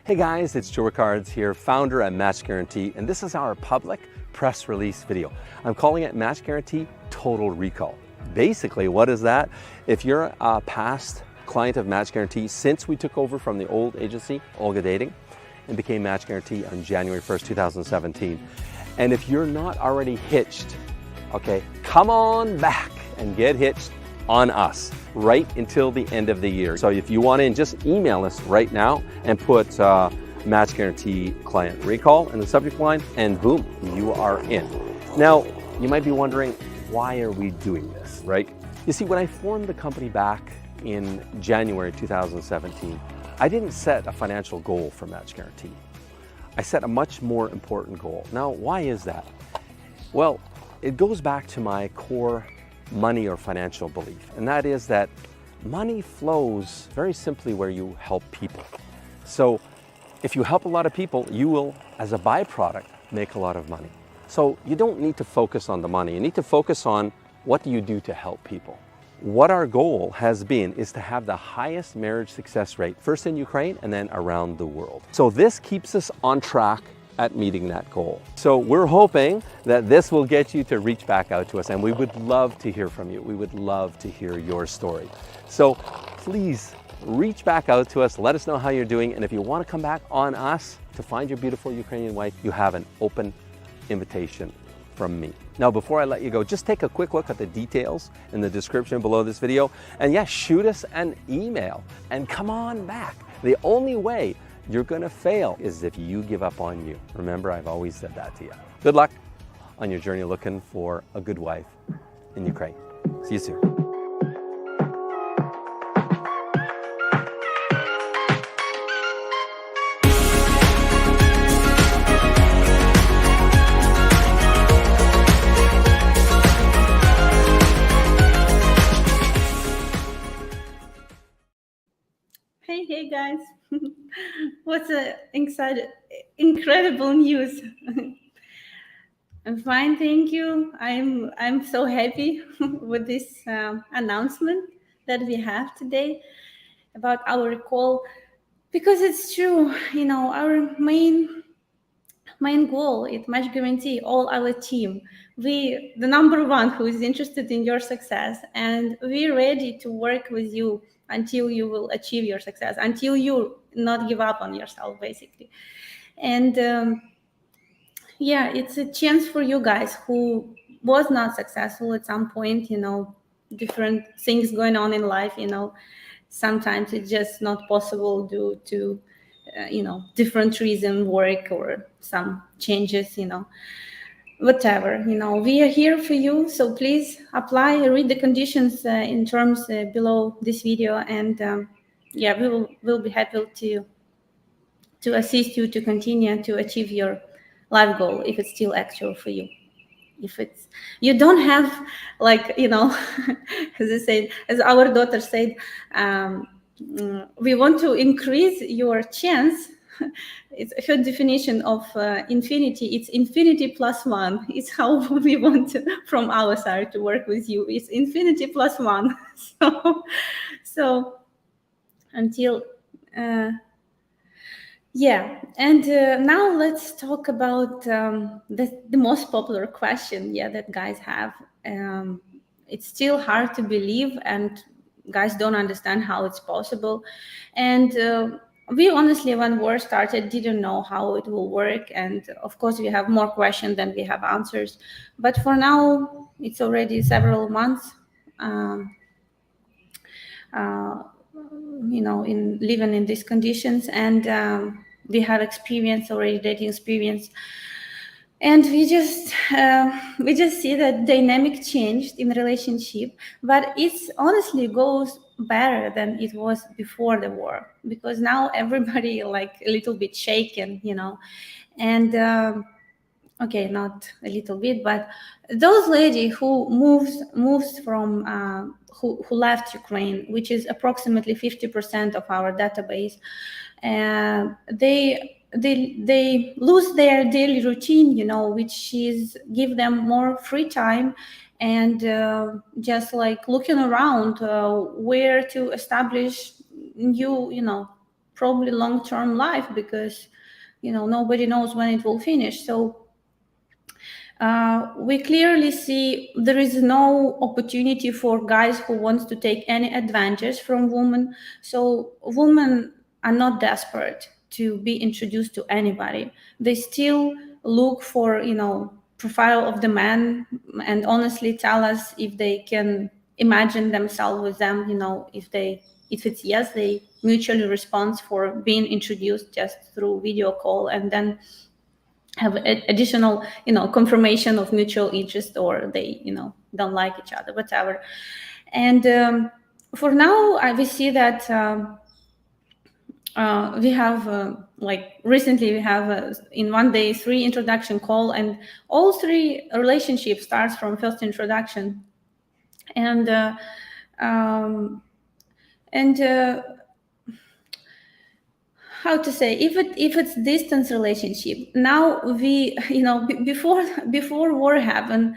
Hey guys, it's Joe Ricards here, founder at Match Guaranty, and this is our public press release video. I'm calling it Match Guaranty Total Recall. Basically, what is that? If you're a past client of Match Guaranty since we took over from the old agency, Olga Dating, and became Match Guaranty on January 1st, 2017. And if you're not already hitched, okay, come on back and get hitched on us right until the end of the year. So if you want in, just email us right now and put Match Guaranty Client Recall in the subject line, and boom, you are in. Now, you might be wondering, why are we doing this, right? You see, when I formed the company back in January 2017, I didn't set a financial goal for Match Guaranty. I set a much more important goal. Now, why is that? Well, it goes back to my core money or financial belief, and that is that money flows very simply where you help people. So if you help a lot of people, you will, as a byproduct, make a lot of money. So you don't need to focus on the money. You need to focus on what do you do to help people. What our goal has been is to have the highest marriage success rate, first in Ukraine and then around the world. So this keeps us on track at meeting that goal. So we're hoping that this will get you to reach back out to us, and we would love to hear from you. We would love to hear your story. So please reach back out to us, let us know how you're doing, and if you want to come back on us to find your beautiful Ukrainian wife, you have an open invitation from me. Now, before I let you go, just take a quick look at the details in the description below this video, and yeah, shoot us an email and come on back. The only way you're gonna fail is if you give up on you. Remember, I've always said that to you. Good luck on your journey looking for a good wife in Ukraine. See you soon. Hey guys, what's incredible news. I'm fine, thank you. I'm so happy with this announcement that we have today about our recall, because it's true. You know, our main goal at Match Guaranty, all our team, the number one who is interested in your success, and we're ready to work with you until you will achieve your success, until you not give up on yourself, basically. And yeah, it's a chance for you guys who was not successful at some point, you know, different things going on in life, you know, sometimes it's just not possible due to you know, different reason, work or some changes, you know, whatever, you know, we are here for you. So please apply, read the conditions in terms below this video, and yeah, we'll be happy to assist you to continue to achieve your life goal if it's still actual for you. If it's you don't have, like, you know, as I said, as our daughter said, we want to increase your chance. It's her definition of infinity. It's infinity plus one. It's how we want to, from our side, to work with you. It's infinity plus one. So until yeah, and now let's talk about the most popular question, yeah, that guys have. It's still hard to believe, and guys don't understand how it's possible. And we honestly, when war started, didn't know how it will work. And of course, we have more questions than we have answers. But for now, it's already several months, you know, in living in these conditions. And we have experience already, dating experience. And we just see that dynamic changed in relationship, but it's honestly goes better than it was before the war, because now everybody like a little bit shaken, you know. And okay, not a little bit, but those lady who moves from who left Ukraine, which is approximately 50% of our database, they lose their daily routine, you know, which is give them more free time, and just like looking around where to establish new, you know, probably long-term life, because nobody knows when it will finish. So we clearly see there is no opportunity for guys who wants to take any advantage from women. So women are not desperate to be introduced to anybody. They still look for, profile of the man, and honestly tell us if they can imagine themselves with them. If it's yes, they mutually respond for being introduced just through video call, and then have additional confirmation of mutual interest, or they don't like each other, whatever. And for now, we see that we have recently we have in one day 3 introduction call, and all 3 relationships starts from first introduction. And how to say, if it's distance relationship, now we before war happened,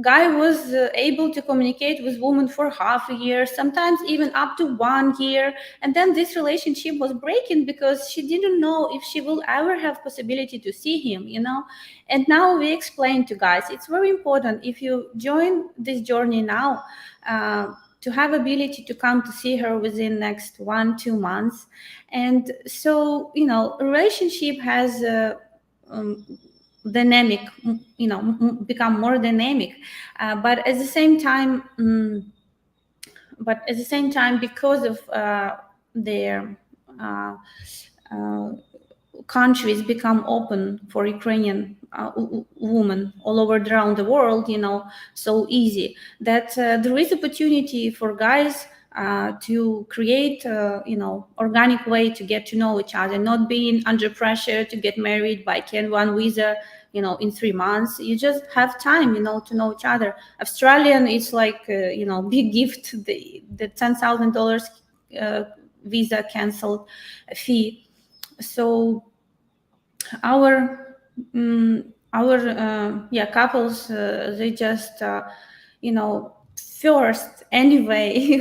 guy was able to communicate with woman for half a year, sometimes even up to 1 year, and then this relationship was breaking because she didn't know if she will ever have possibility to see him. And now we explain to guys, it's very important, if you join this journey now, to have ability to come to see her within next 1-2 months. And so relationship has dynamic, become more dynamic, but at the same time because of their countries become open for Ukrainian women all over around the world, so easy that there is opportunity for guys to create, organic way to get to know each other, not being under pressure to get married by Can-1 visa, in 3 months. You just have time, to know each other. Australian is like, big gift, the $10,000 visa canceled fee. So our couples, they just first anyway,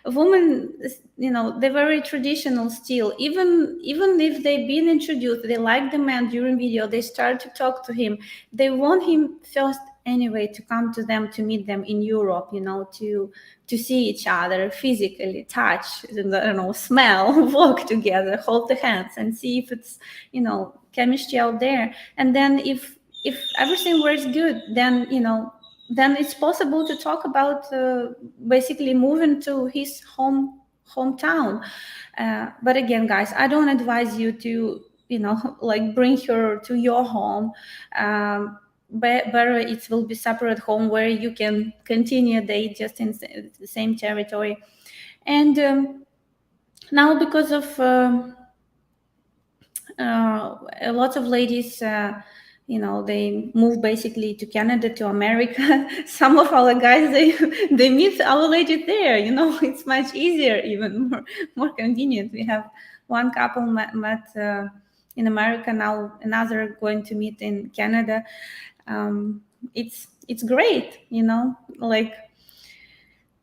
women, they're very traditional still, even if they've been introduced, they like the man during video, they start to talk to him, they want him first anyway to come to them, to meet them in Europe, to see each other physically, touch, smell, walk together, hold the hands, and see if it's chemistry out there. And then if everything works good, then then it's possible to talk about basically moving to his hometown. But again, guys, I don't advise you to bring her to your home. Better it will be separate home where you can continue a date just in the same territory. And now, because of a lot of ladies, they move basically to Canada, to America. Some of our guys, they meet our ladies there. It's much easier, even more convenient. We have one couple met in America, now another going to meet in Canada. It's great,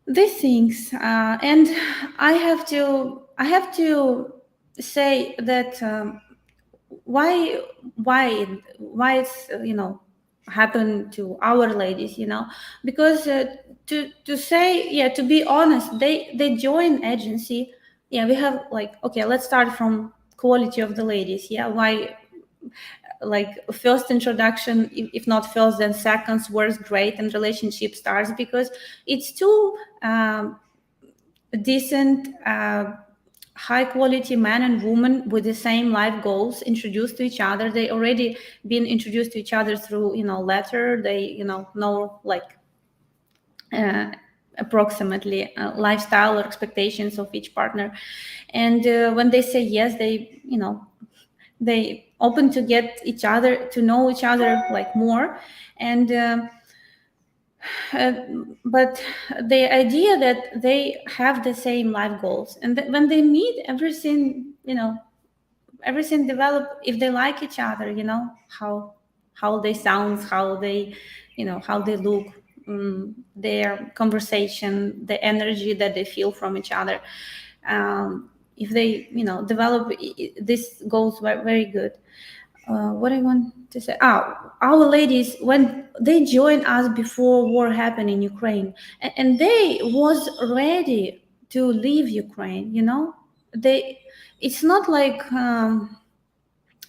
these things. And I have to say that why it's happened to our ladies, because to say, to be honest, they join agency. We have okay, let's start from quality of the ladies. Why first introduction, if not first then seconds, works great, and relationship starts because it's two decent high quality man and woman with the same life goals introduced to each other. They already been introduced to each other through letter. They know approximately lifestyle or expectations of each partner, and when they say yes, they open to get each other, to know each other more. And but the idea that they have the same life goals, and that when they meet, everything everything develop. If they like each other, how they sound, how they how they look, their conversation, the energy that they feel from each other, if they develop this goes very good. What I want to say, our ladies, when they joined us before war happened in Ukraine, and they was ready to leave Ukraine, it's not like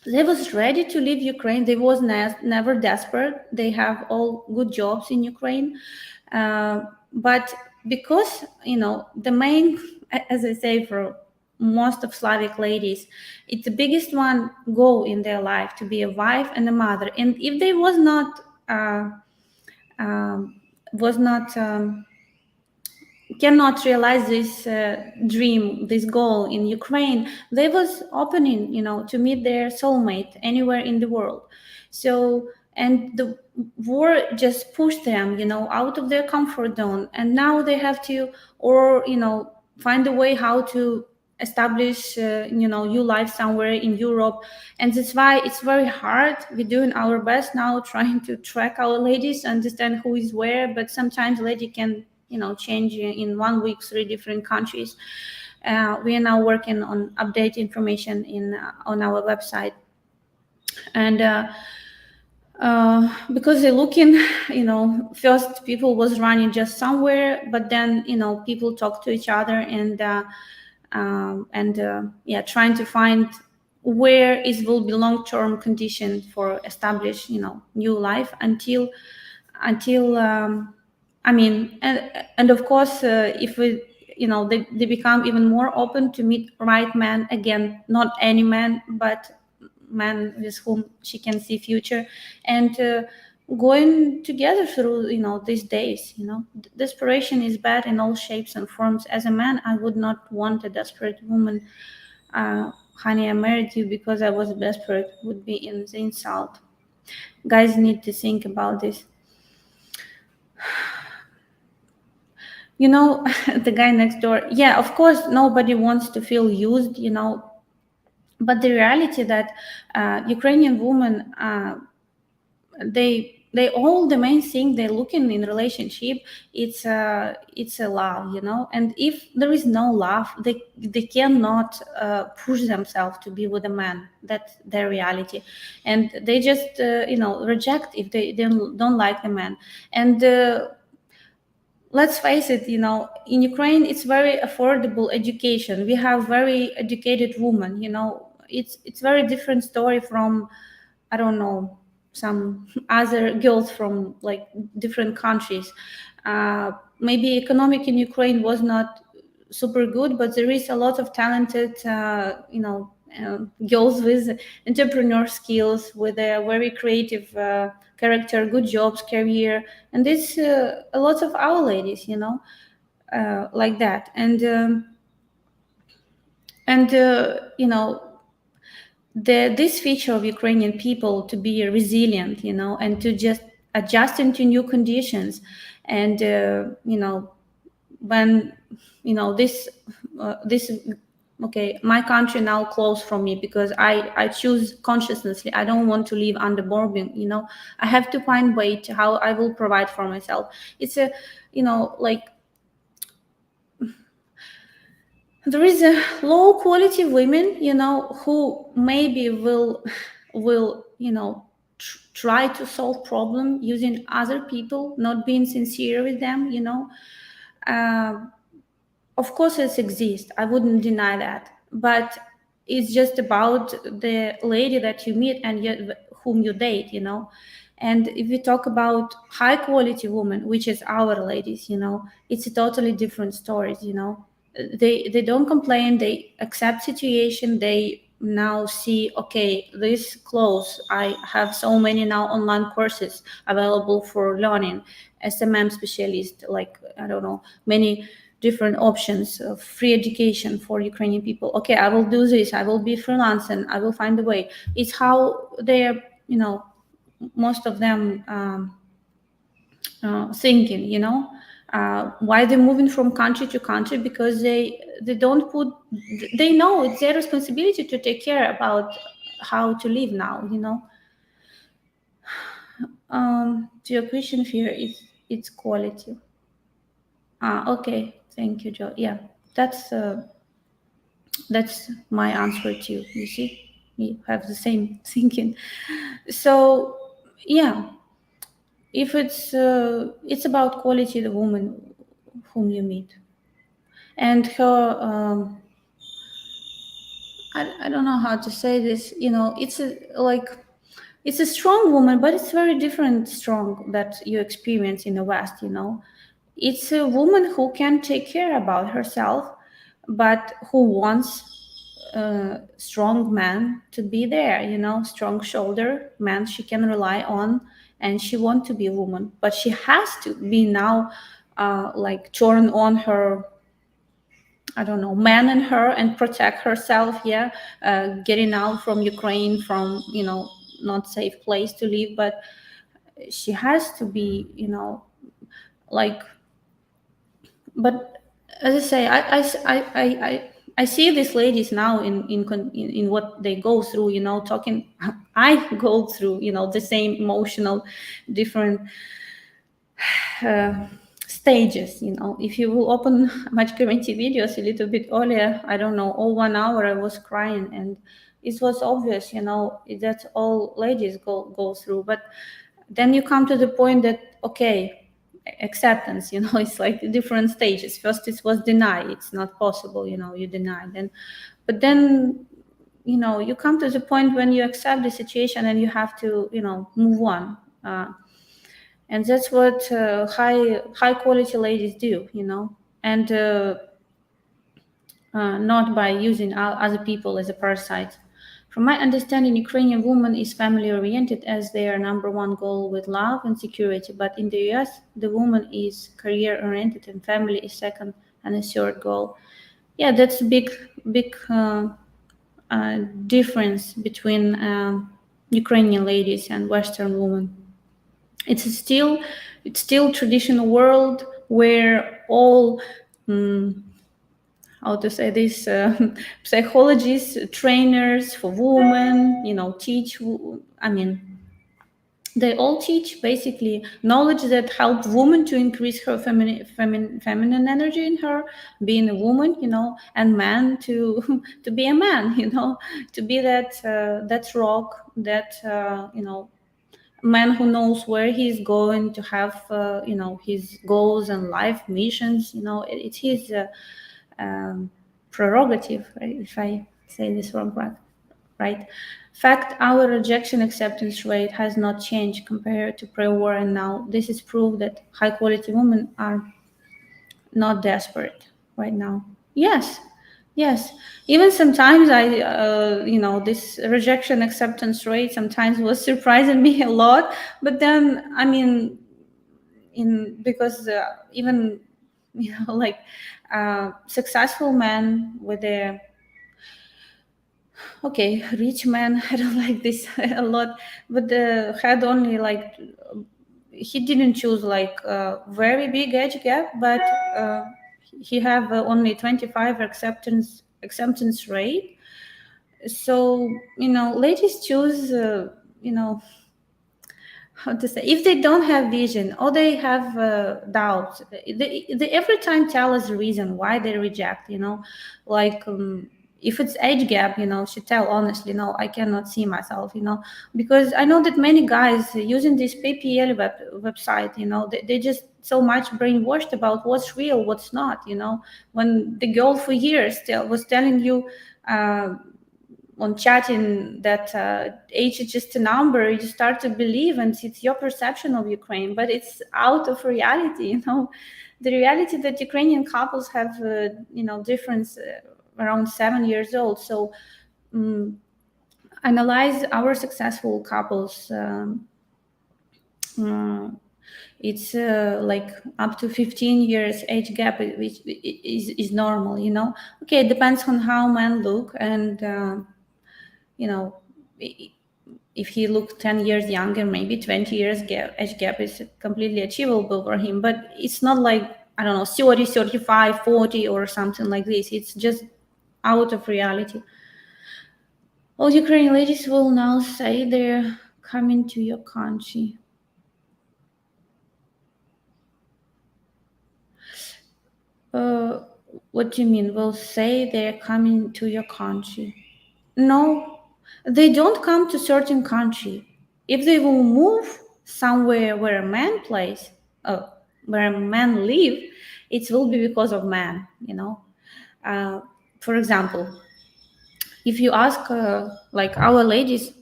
they was ready to leave Ukraine. They was never desperate. They have all good jobs in Ukraine. But because, the main, as I say, for most of Slavic ladies, it's the biggest one goal in their life to be a wife and a mother. And if they was not, cannot realize this dream, this goal in Ukraine, they was opening, to meet their soulmate anywhere in the world. So, and the war just pushed them, out of their comfort zone, and now they have to, or find a way how to establish, new life somewhere in Europe. And that's why it's very hard. We're doing our best now, trying to track our ladies, understand who is where, but sometimes lady can change in 1 week 3 different countries. We are now working on update information on our website, and because they're looking, first people was running just somewhere, but then people talk to each other, and trying to find where it will be long-term condition for establish new life until and of course, if we, they become even more open to meet right man again, not any man, but man with whom she can see future, and going together through, these days. Desperation is bad in all shapes and forms. As a man, I would not want a desperate woman. Honey, I married you because I was desperate, would be in the insult. Guys need to think about this. The guy next door, yeah, of course nobody wants to feel used, but the reality that Ukrainian women, they all, the main thing they're looking in relationship, it's a love, and if there is no love, they cannot push themselves to be with a man. That's their reality, and they just reject if they don't like the man. And let's face it, in Ukraine, it's very affordable education. We have very educated women, it's very different story from, I don't know, some other girls from like different countries. Maybe economic in Ukraine was not super good, but there is a lot of talented, girls with entrepreneur skills, with a very creative character, good jobs, career, and it's a lot of our ladies, like that. This feature of Ukrainian people to be resilient, and to just adjust into new conditions, and when this okay, my country now closed from me because I choose consciously. I don't want to live under bombing. I have to find way to how I will provide for myself. It's a like there is a low quality women, who maybe will try to solve problem using other people, not being sincere with them. Of course it exists, I wouldn't deny that, but it's just about the lady that you meet and whom you date. And if we talk about high quality women, which is our ladies, it's a totally different story. They don't complain, they accept situation. They now see, okay, this close, I have so many now online courses available for learning, SMM specialist, like, I don't know, many different options of free education for Ukrainian people. Okay, I will do this, I will be freelance, and I will find a way. It's how they're, most of them thinking, why they're moving from country to country, because they don't put, they know it's their responsibility to take care about how to live now. To your question here, it's quality. Okay, thank you, Joe. Yeah, that's That's my answer to you. You see, you have the same thinking. So yeah, if it's about quality, the woman whom you meet, and her I don't know how to say this. It's it's a strong woman, but it's very different strong that you experience in the West. It's a woman who can take care about herself, but who wants a strong man to be there. Strong shoulder man she can rely on, and she wants to be a woman, but she has to be now like turn on her, I don't know, man in her and protect herself. Yeah, getting out from Ukraine, from not safe place to live, but she has to be, like. But as I say, I see these ladies now in what they go through. Talking, I go through the same emotional, different uh, stages. If you will open Match Guaranty videos a little bit earlier, I don't know, all 1 hour I was crying, and it was obvious. That's all ladies go through. But then you come to the point that, okay, acceptance, it's like different stages. First it was deny, it's not possible, you deny. But then you come to the point when you accept the situation and you have to move on. And that's what high quality ladies do, and not by using other people as a parasite. From my understanding, Ukrainian woman is family oriented as their number one goal with love and security. But in the US, the woman is career oriented and family is second and a third goal. Yeah, that's a big difference between Ukrainian ladies and Western women. It's still traditional world where all how to say this, psychologists, trainers for women, teach. I mean, they all teach basically knowledge that help women to increase her feminine energy in her, being a woman, and man to to be a man, to be that rock, that man who knows where he's going to have his goals and life missions. It's his prerogative, right? If I say this wrong, right? Fact, our rejection acceptance rate has not changed compared to pre-war and now. This is proof that high quality women are not desperate right now. Yes, yes. Even sometimes this rejection acceptance rate sometimes was surprising me a lot. But then, I mean, because even like successful men with their okay, rich man, I don't like this a lot, but had only like, he didn't choose like a very big age gap, but he have only 25 acceptance rate. So ladies choose how to say, if they don't have vision or they have doubts, they every time tell us the reason why they reject, like if it's age gap, she tell honestly, no, I cannot see myself, because I know that many guys using this PPL website, they just so much brainwashed about what's real, what's not, when the girl for years was telling you on chatting that age is just a number, you start to believe, and it's your perception of Ukraine, but it's out of reality. The reality that Ukrainian couples have difference around 7 years old. So analyze our successful couples. It's like up to 15 years age gap, which is normal. Okay, it depends on how men look, and if he looked 10 years younger, maybe 20 years age gap is completely achievable for him. But it's not like, I don't know, 30, 35, 40 or something like this. It's just out of reality. All Ukrainian ladies will now say they're coming to your country. What do you mean? Will say they're coming to your country? No, they don't come to certain country. If they will move somewhere where a man plays, where a man live, it will be because of man. For example, if you ask like our ladies,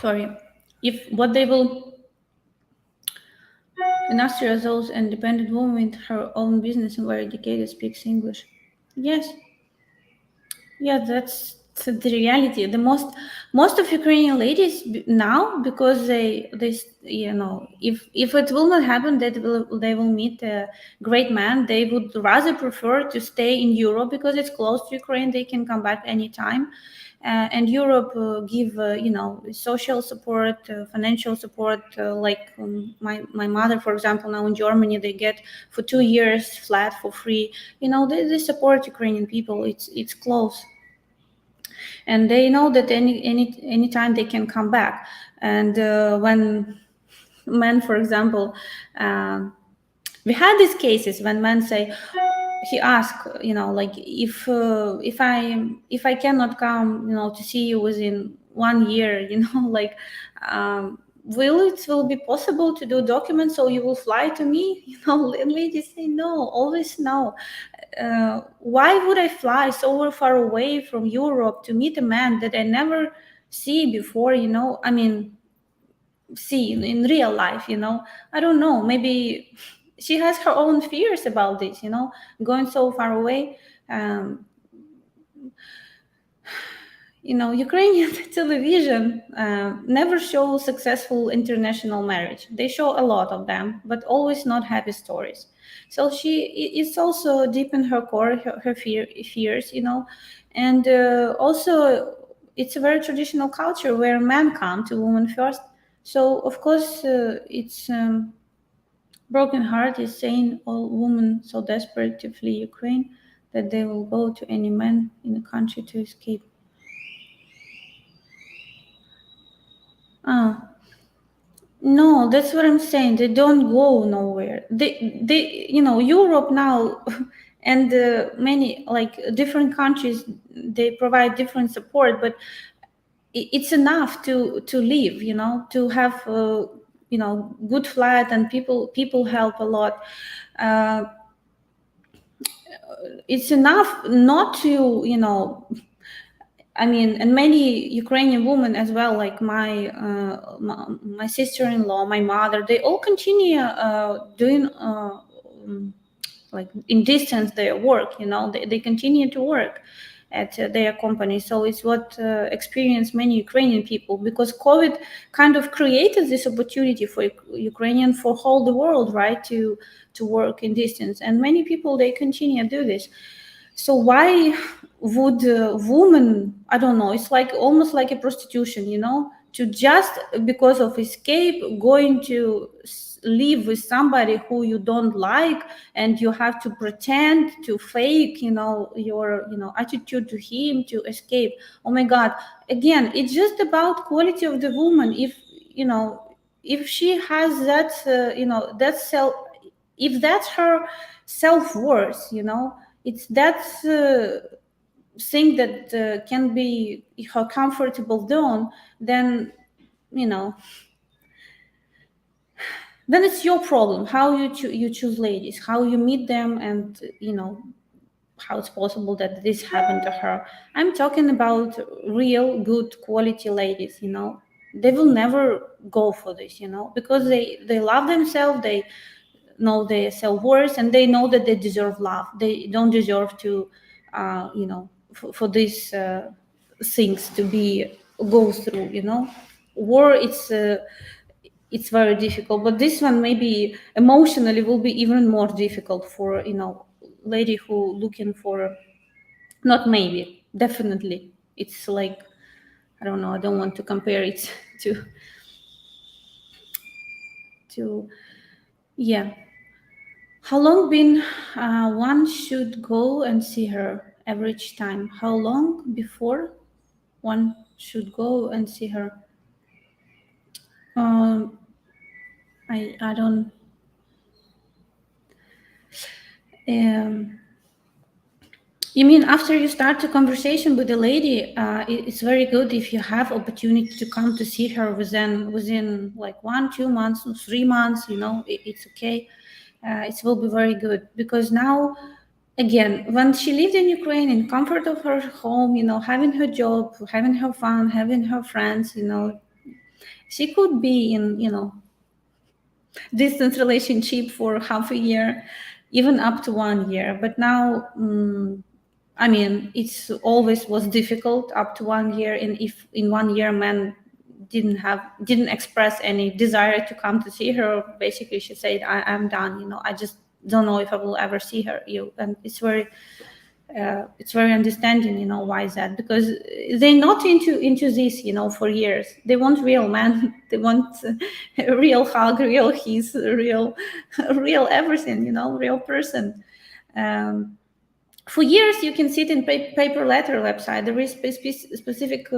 sorry, if what they will, an Austria those independent woman with her own business and very educated speaks English. Yes, yeah, that's the reality. The most of Ukrainian ladies now, because they if it will not happen that they will meet a great man, they would rather prefer to stay in Europe because it's close to Ukraine. They can come back anytime. And Europe give social support, financial support. Like my mother, for example, now in Germany, they get for 2 years flat for free. They support Ukrainian people. It's close, and they know that any time they can come back. And when men, for example, we had these cases when men say, he asked, like if I cannot come, to see you within 1 year, like will be possible to do documents so you will fly to me? Ladies say no, always no. Why would I fly so far away from Europe to meet a man that I never see before? I mean, see in real life. I don't know, maybe she has her own fears about this, going so far away. Ukrainian television never show successful international marriage. They show a lot of them, but always not happy stories. So it's also deep in her core, her fears, and also it's a very traditional culture where men come to women first. So of course it's broken heart is saying all women so desperate to flee Ukraine that they will go to any man in the country to escape. No, that's what I'm saying. They don't go nowhere. Europe now and many like different countries, they provide different support, but it's enough to live, to have good flight, and people help a lot. It's enough not to, I mean, and many Ukrainian women as well, like my sister-in-law, my mother, they all continue doing like in distance their work. They continue to work at their company. So it's what experience many Ukrainian people, because COVID kind of created this opportunity for Ukrainian, for whole the world, right, to work in distance, and many people they continue to do this. So why would a woman, I don't know, it's like almost like a prostitution, to just because of escape going to live with somebody who you don't like, and you have to pretend to fake, your, attitude to him to escape. Oh my God. Again, it's just about quality of the woman. If she has that, that self, if that's her self-worth, it's that thing that can be her comfortable zone, then then it's your problem how you choose ladies, how you meet them, and how it's possible that this happened to her. I'm talking about real good quality ladies. They will never go for this, because they love themselves, they know their self-worth, and they know that they deserve love. They don't deserve to for these things to be go through. War, it's very difficult, but this one maybe emotionally will be even more difficult for lady who looking for, not maybe, definitely. It's like, I don't know, I don't want to compare it to yeah. How long been one should go and see her? Average time. How long before one should go and see her? I don't. You mean after you start a conversation with a lady, it's very good if you have opportunity to come to see her within like 1-2 months, 3 months. It's okay. It will be very good, because now, again, when she lived in Ukraine in comfort of her home, having her job, having her fun, having her friends, she could be in distance relationship for half a year, even up to 1 year. But now, I mean, it's always was difficult up to 1 year, and if in 1 year man didn't express any desire to come to see her, basically she said, I'm done. I just don't know if I will ever see her. And it's very understanding. Why is that? Because they're not into this, for years. They want real man. They want a real hug, real kiss, real everything. Real person. For years, you can sit in paper letter website. There is specific,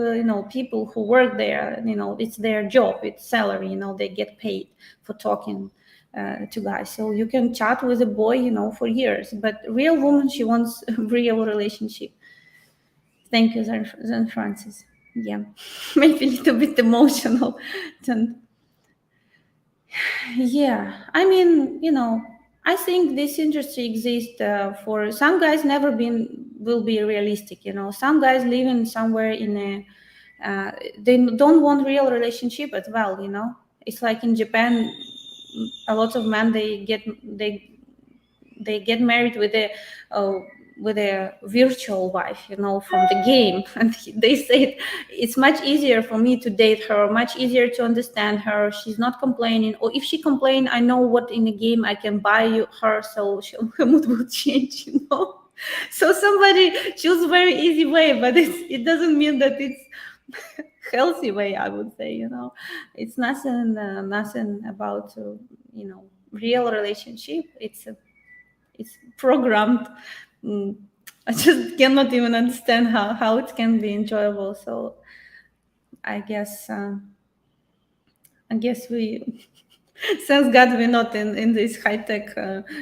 people who work there. It's their job, it's salary. They get paid for talking to guys. So you can chat with a boy, for years. But real woman, she wants a real relationship. Thank you, Zen Francis. Yeah, maybe a little bit emotional. Yeah, I mean, I think this industry exists for some guys. Never will be realistic. Some guys living somewhere in they don't want real relationship as well. It's like in Japan, a lot of men they get married with a virtual wife, from the game. And they say it's much easier for me to date her, much easier to understand her. She's not complaining, or if she complain, I know what in the game I can buy her, so her mood will change. So somebody choose very easy way, but it doesn't mean that it's healthy way, I would say. It's nothing about real relationship. It's programmed. I just cannot even understand how it can be enjoyable. So I guess we thank God we're not in this high-tech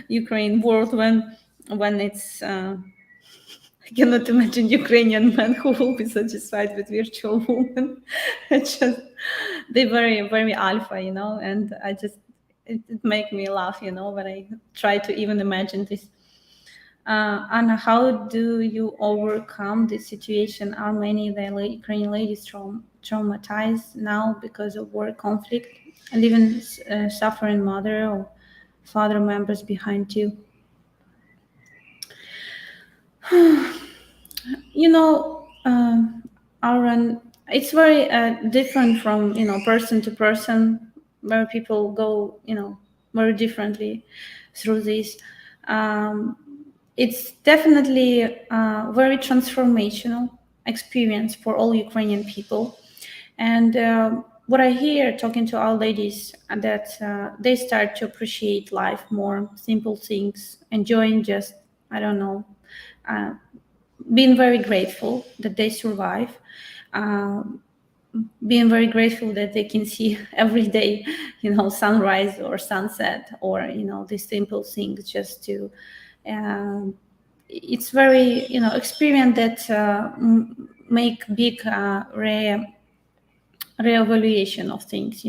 Ukraine world when it's I cannot imagine Ukrainian men who will be satisfied with virtual women. They're very, very alpha, and it make me laugh, when I try to even imagine this. And how do you overcome this situation? Are many of the Ukrainian ladies traumatized now because of war conflict, and even suffering mother or father members behind you? Aaron, it's very different from person to person, where people go very differently through this. It's definitely a very transformational experience for all Ukrainian people. And what I hear talking to our ladies, that they start to appreciate life more, simple things, enjoying just, I don't know, being very grateful that they survive, being very grateful that they can see every day, sunrise or sunset, or, these simple things just to, it's very, experience that make big reevaluation of things,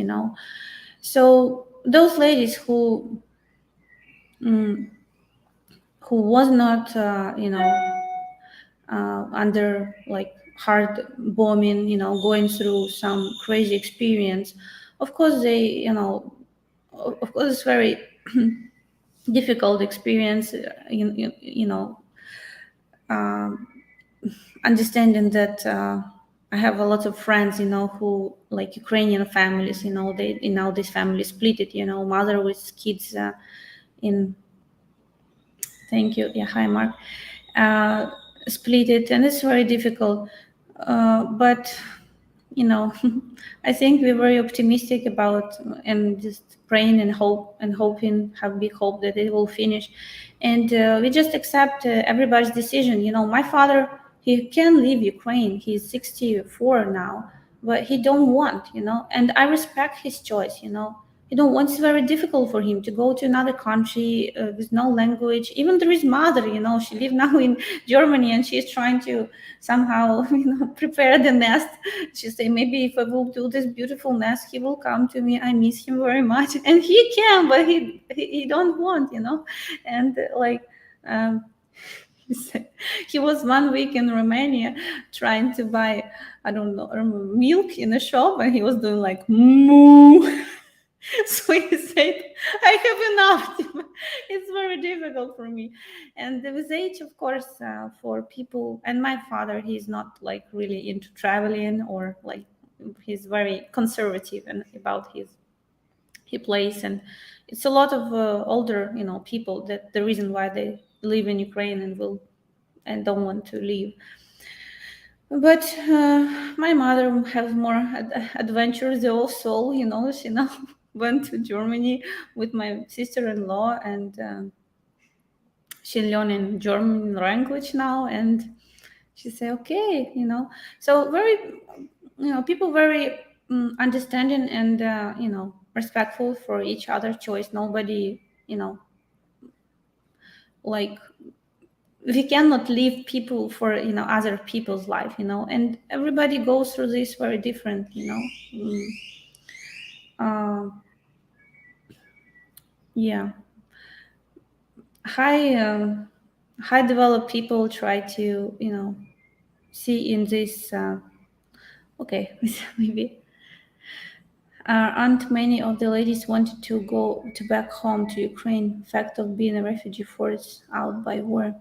So those ladies who was not, under like hard bombing, going through some crazy experience, of course they, of course it's very difficult experience, understanding that I have a lot of friends, who like Ukrainian families, they now this family split it, mother with kids in. Thank you. Yeah, hi Mark. Split it, and it's very difficult. But I think we're very optimistic about, and just praying and hoping, have big hope that it will finish, and we just accept everybody's decision. My father, he can leave Ukraine. He's 64 now, but he don't want, and I respect his choice. it's very difficult for him to go to another country with no language. Even there is mother, she lives now in Germany, and she's trying to somehow, prepare the nest. She say, maybe if I will do this beautiful nest, he will come to me. I miss him very much, and he can, but he don't want, and like. He was 1 week in Romania trying to buy, I don't know, milk in a shop, and he was doing like moo. So he said, I have enough. It's very difficult for me. And with age, of course, for people, and my father, he's not like really into traveling, or like, he's very conservative and about his place. And it's a lot of older, people, that the reason why they live in Ukraine and don't want to leave. But my mother has more adventurous soul, she now went to Germany with my sister-in-law, and she learning German language now, and she say, okay, so very, people very understanding and, respectful for each other choice. Nobody, like, we cannot leave people for other people's life, and everybody goes through this very different, uh, yeah. High developed people try to see in this, okay. Maybe aren't many of the ladies wanted to go to back home to Ukraine? Fact of being a refugee forced out by war.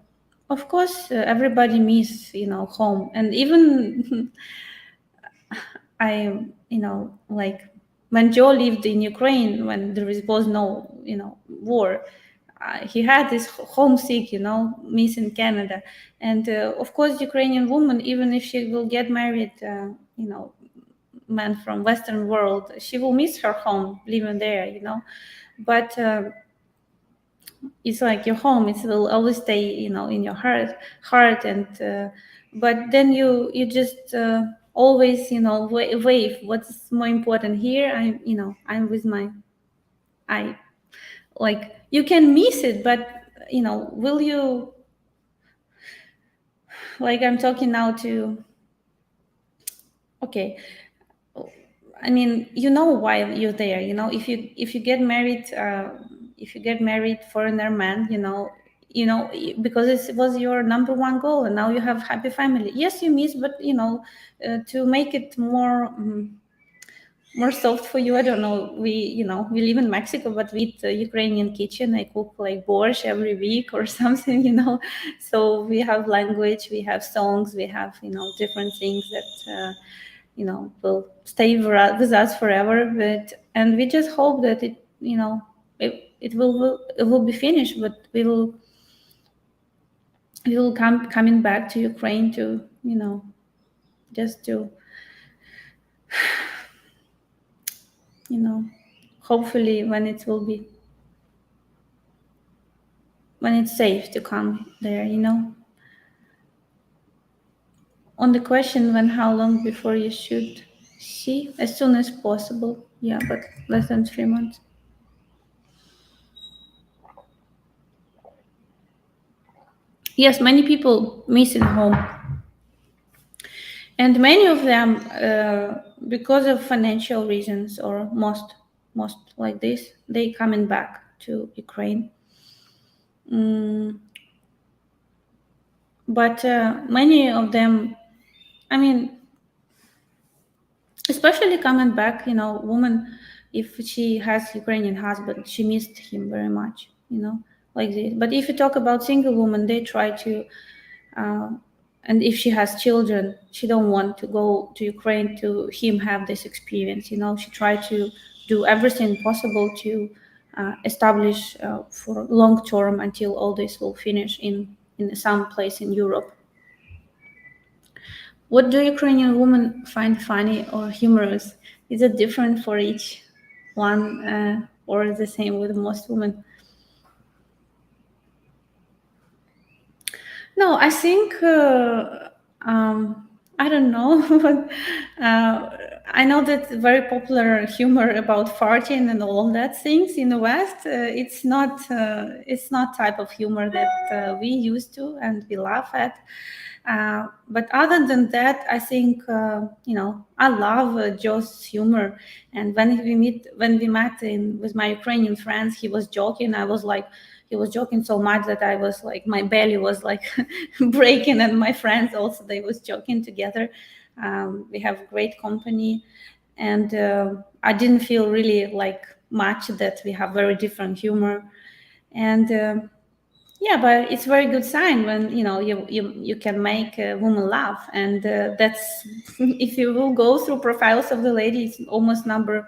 Of course, everybody miss home, and even I, like, when Joe lived in Ukraine, when there was no war, he had this homesick, miss in Canada, and of course, Ukrainian woman, even if she will get married, man from Western world, she will miss her home, living there, but. It's like your home. It will always stay, in your heart, and but then you just always, wave. What's more important here? I'm with I like, you can miss it, but will you? Like, I'm talking now to. Okay, I mean, why you're there. If you get married, foreigner man, because it was your number one goal, and now you have happy family. Yes, you miss, but to make it more soft for you, I don't know. We live in Mexico, but we eat Ukrainian kitchen. I cook like borscht every week or something, So we have language, we have songs, we have different things that. Will stay with us forever. And we just hope that it will be finished, but we will coming back to Ukraine to just to hopefully when it's safe to come there. On the question, how long before you should see? As soon as possible. Yeah, but less than 3 months. Yes, many people missing home, and many of them because of financial reasons, or most like this, they coming back to Ukraine. But many of them, I mean, especially coming back, woman, if she has Ukrainian husband, she missed him very much, like this. But if you talk about single woman, they try to, and if she has children, she don't want to go to Ukraine to him have this experience. She tried to do everything possible to establish for long term until all this will finish in some place in Europe. What do Ukrainian women find funny or humorous? Is it different for each one, or the same with most women? No, I think I don't know, but I know that very popular humor about farting and all that things in the West. It's not type of humor that we used to and we laugh at. But other than that, I think I love Joe's humor. And when we met with my Ukrainian friends, he was joking. He was joking so much that I was like, my belly was like breaking, and my friends also, they was joking together. We have great company, and I didn't feel really like much that we have very different humor. And yeah, but it's very good sign when you can make a woman laugh, and that's if you will go through profiles of the lady, it's almost number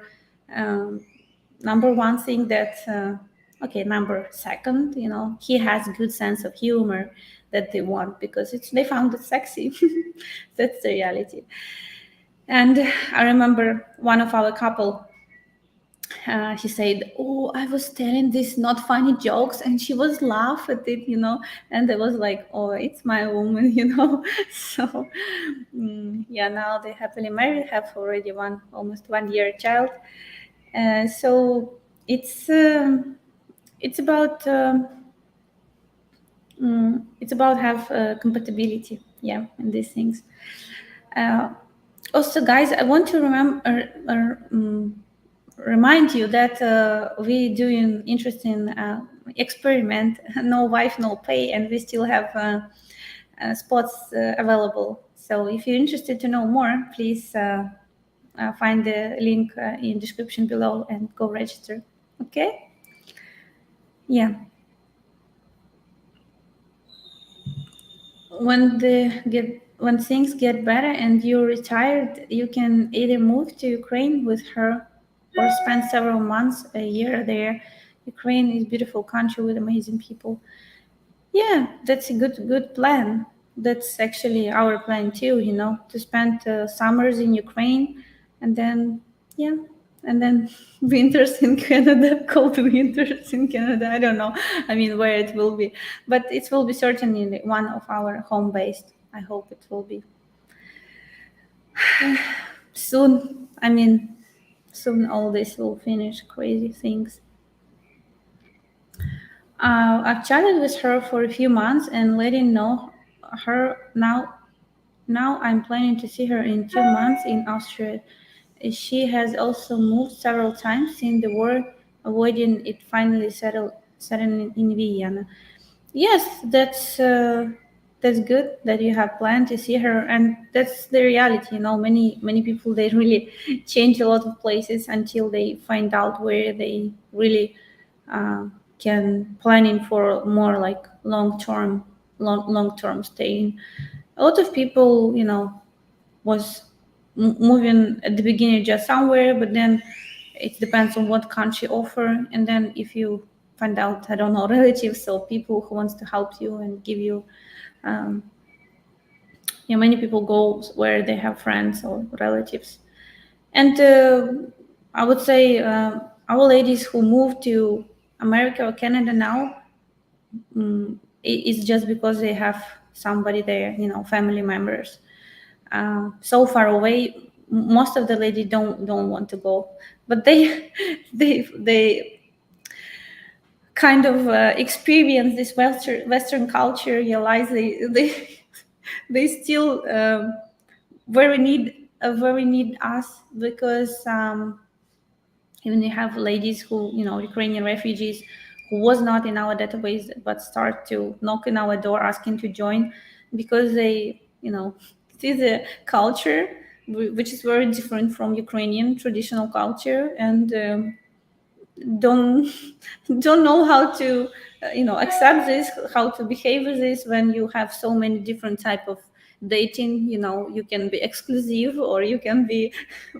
one thing that okay, number second, he has good sense of humor that they want because they found it sexy. That's the reality. And I remember one of our couple, he said, "Oh, I was telling these not funny jokes, and she was laugh at it. And I was like, "Oh, it's my woman." So, yeah, now they happily married, have already almost 1 year child. So it's about have compatibility, yeah, in these things. Also, guys, I want to remind you that we doing interesting experiment, no wife, no pay, and we still have spots available. So if you're interested to know more, please find the link in description below and go register. Okay? Yeah. When things get better and you're retired, you can either move to Ukraine with her or spend several months, a year there. Ukraine is a beautiful country with amazing people. Yeah, that's a good plan. That's actually our plan too, to spend summers in Ukraine, and then yeah, and then winters in Canada, cold winters in Canada. I don't know. I mean, where it will be, but it will be certainly one of our home base. I hope it will be soon. I mean, soon all this will finish. Crazy things. I've chatted with her for a few months and letting know her now. Now I'm planning to see her in 2 months in Austria. She has also moved several times in the war, avoiding it finally settling in Vienna. Yes, that's good that you have planned to see her, and that's the reality. Many people, they really change a lot of places until they find out where they really can planning for more like long term staying. A lot of people, was moving at the beginning just somewhere, but then it depends on what country offer, and then if you find out, I don't know, relatives or people who wants to help you and give you many people go where they have friends or relatives. And I would say our ladies who move to America or Canada now, it's just because they have somebody there, family members. So far away, most of the ladies don't want to go, but they they kind of experience this Western culture, realize they still very need us, because even you have ladies who, Ukrainian refugees who was not in our database but start to knock in our door asking to join, because they, see the culture which is very different from Ukrainian traditional culture, and don't don't know how to accept this, how to behave with this when you have so many different type of dating. You can be exclusive, or you can be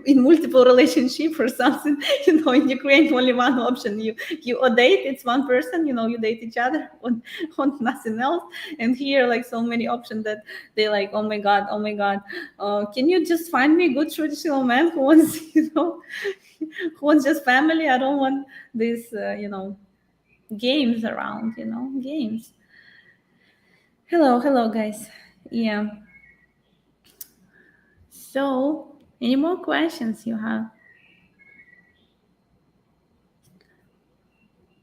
in multiple relationship or something. In Ukraine, only one option. You or date, it's one person, you date each other on nothing else. And here, like, so many options that they like, oh my god, can you just find me a good traditional man who wants who wants just family? I don't want these games around, games. Hello, guys. Yeah. So, any more questions you have?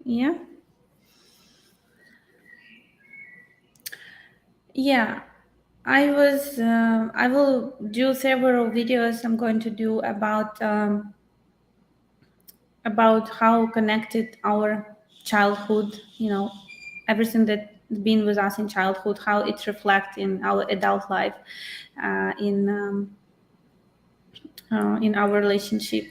Yeah. Yeah, I will do several videos I'm going to do about how connected our childhood, everything that been with us in childhood, how it reflects in our adult life, uh, in um, in our relationship.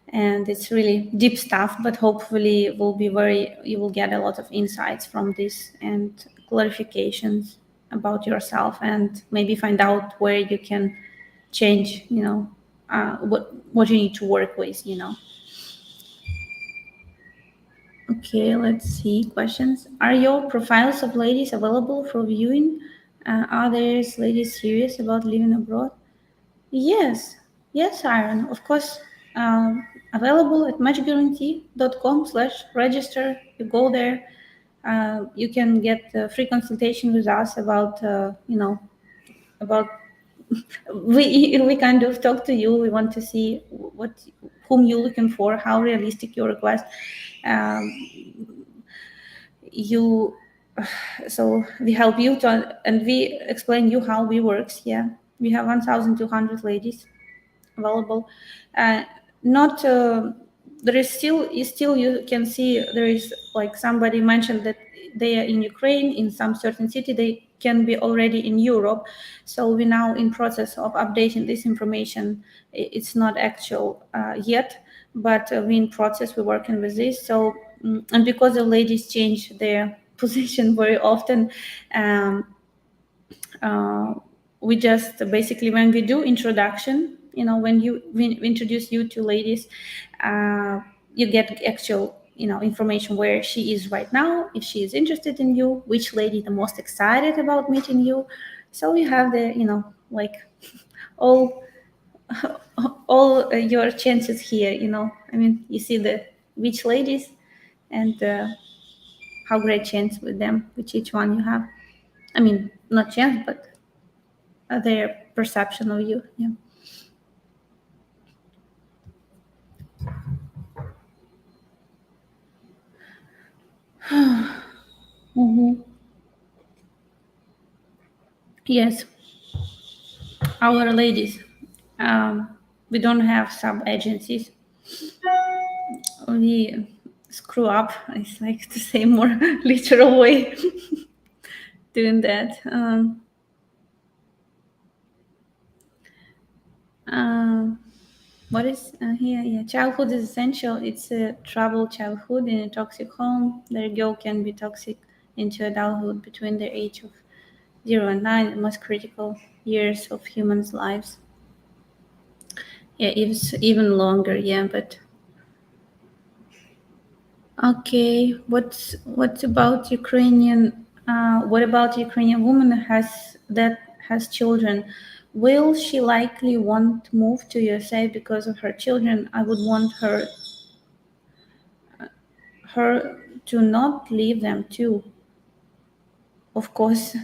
And it's really deep stuff, but hopefully you will get a lot of insights from this and clarifications about yourself, and maybe find out where you can change, what you need to work with. Okay, let's see. Questions. Are your profiles of ladies available for viewing? Are there ladies serious about living abroad? Yes, yes, Aaron. Of course, available at matchguaranty.com/register. You go there. You can get a free consultation with us about we kind of talk to you. We want to see whom you're looking for, how realistic your request. Um, you so we help you to, and we explain you how we works. Yeah, we have 1,200 ladies available. Uh, not There is still you can see there is, like, somebody mentioned that they are in Ukraine in some certain city. They can be already in Europe, so we're now in process of updating this information. It's not actual yet, but we in process. We're working with this. So and because the ladies change their position very often, um, uh, we just basically, when we do introduction, when we introduce you to ladies, you get actual information where she is right now, if she is interested in you, which lady the most excited about meeting you. So you have the like all all your chances here. I mean, you see the which ladies, and how great chance with them, with each one you have. I mean, not chance, but their perception of you. Yeah. Hmm. Yes, our ladies. We don't have sub agencies. We screw up. It's like to say more literal way doing that. Um, what is here? Yeah, childhood is essential. It's a troubled childhood in a toxic home. The girl can be toxic into adulthood between the age of 0 and 9, the most critical years of humans' lives. Yeah, it's even longer. Yeah, but okay. What's about Ukrainian? What about Ukrainian woman has children? Will she likely want to move to USA because of her children? I would want her to not leave them too. Of course,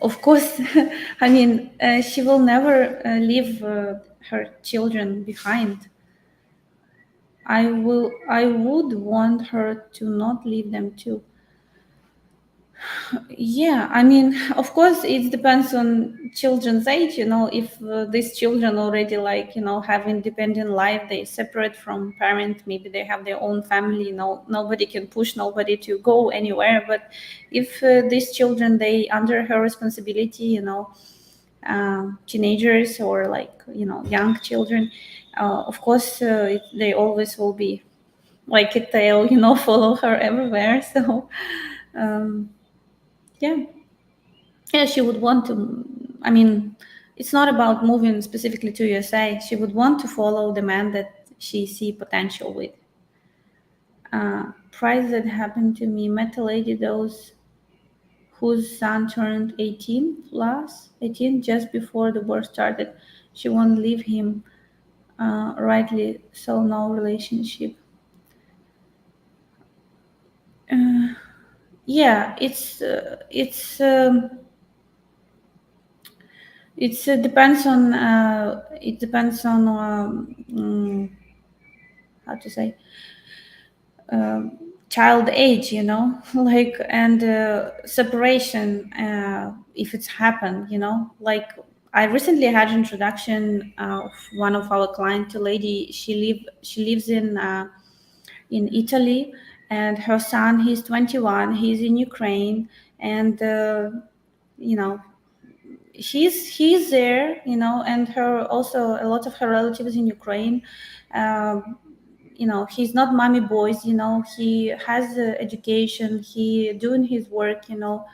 of course. I mean, she will never leave her children behind. I would want her to not leave them too. Yeah, I mean, of course, it depends on children's age. If these children already, like, have independent life, they separate from parent, maybe they have their own family. Nobody can push nobody to go anywhere. But if these children, they under her responsibility, teenagers, or like, young children, of course, they always will be like a tail, follow her everywhere. So. Um, yeah, yeah, she would want to. I mean, it's not about moving specifically to USA. She would want to follow the man that she see potential with. Price that happened to me, met a lady those whose son turned 18 just before the war started. She won't leave him, rightly so, no relationship. Yeah, it's It's depends on how to say, child age, you know, like, and separation, if it's happened, you know, like I recently had introduction of one of our client, a lady. She lives in Italy, and her son, he's 21, he's in Ukraine, and you know, he's there, you know, and her also a lot of her relatives in Ukraine. Um, you know, he's not mommy boys, you know, he has education, he doing his work, you know,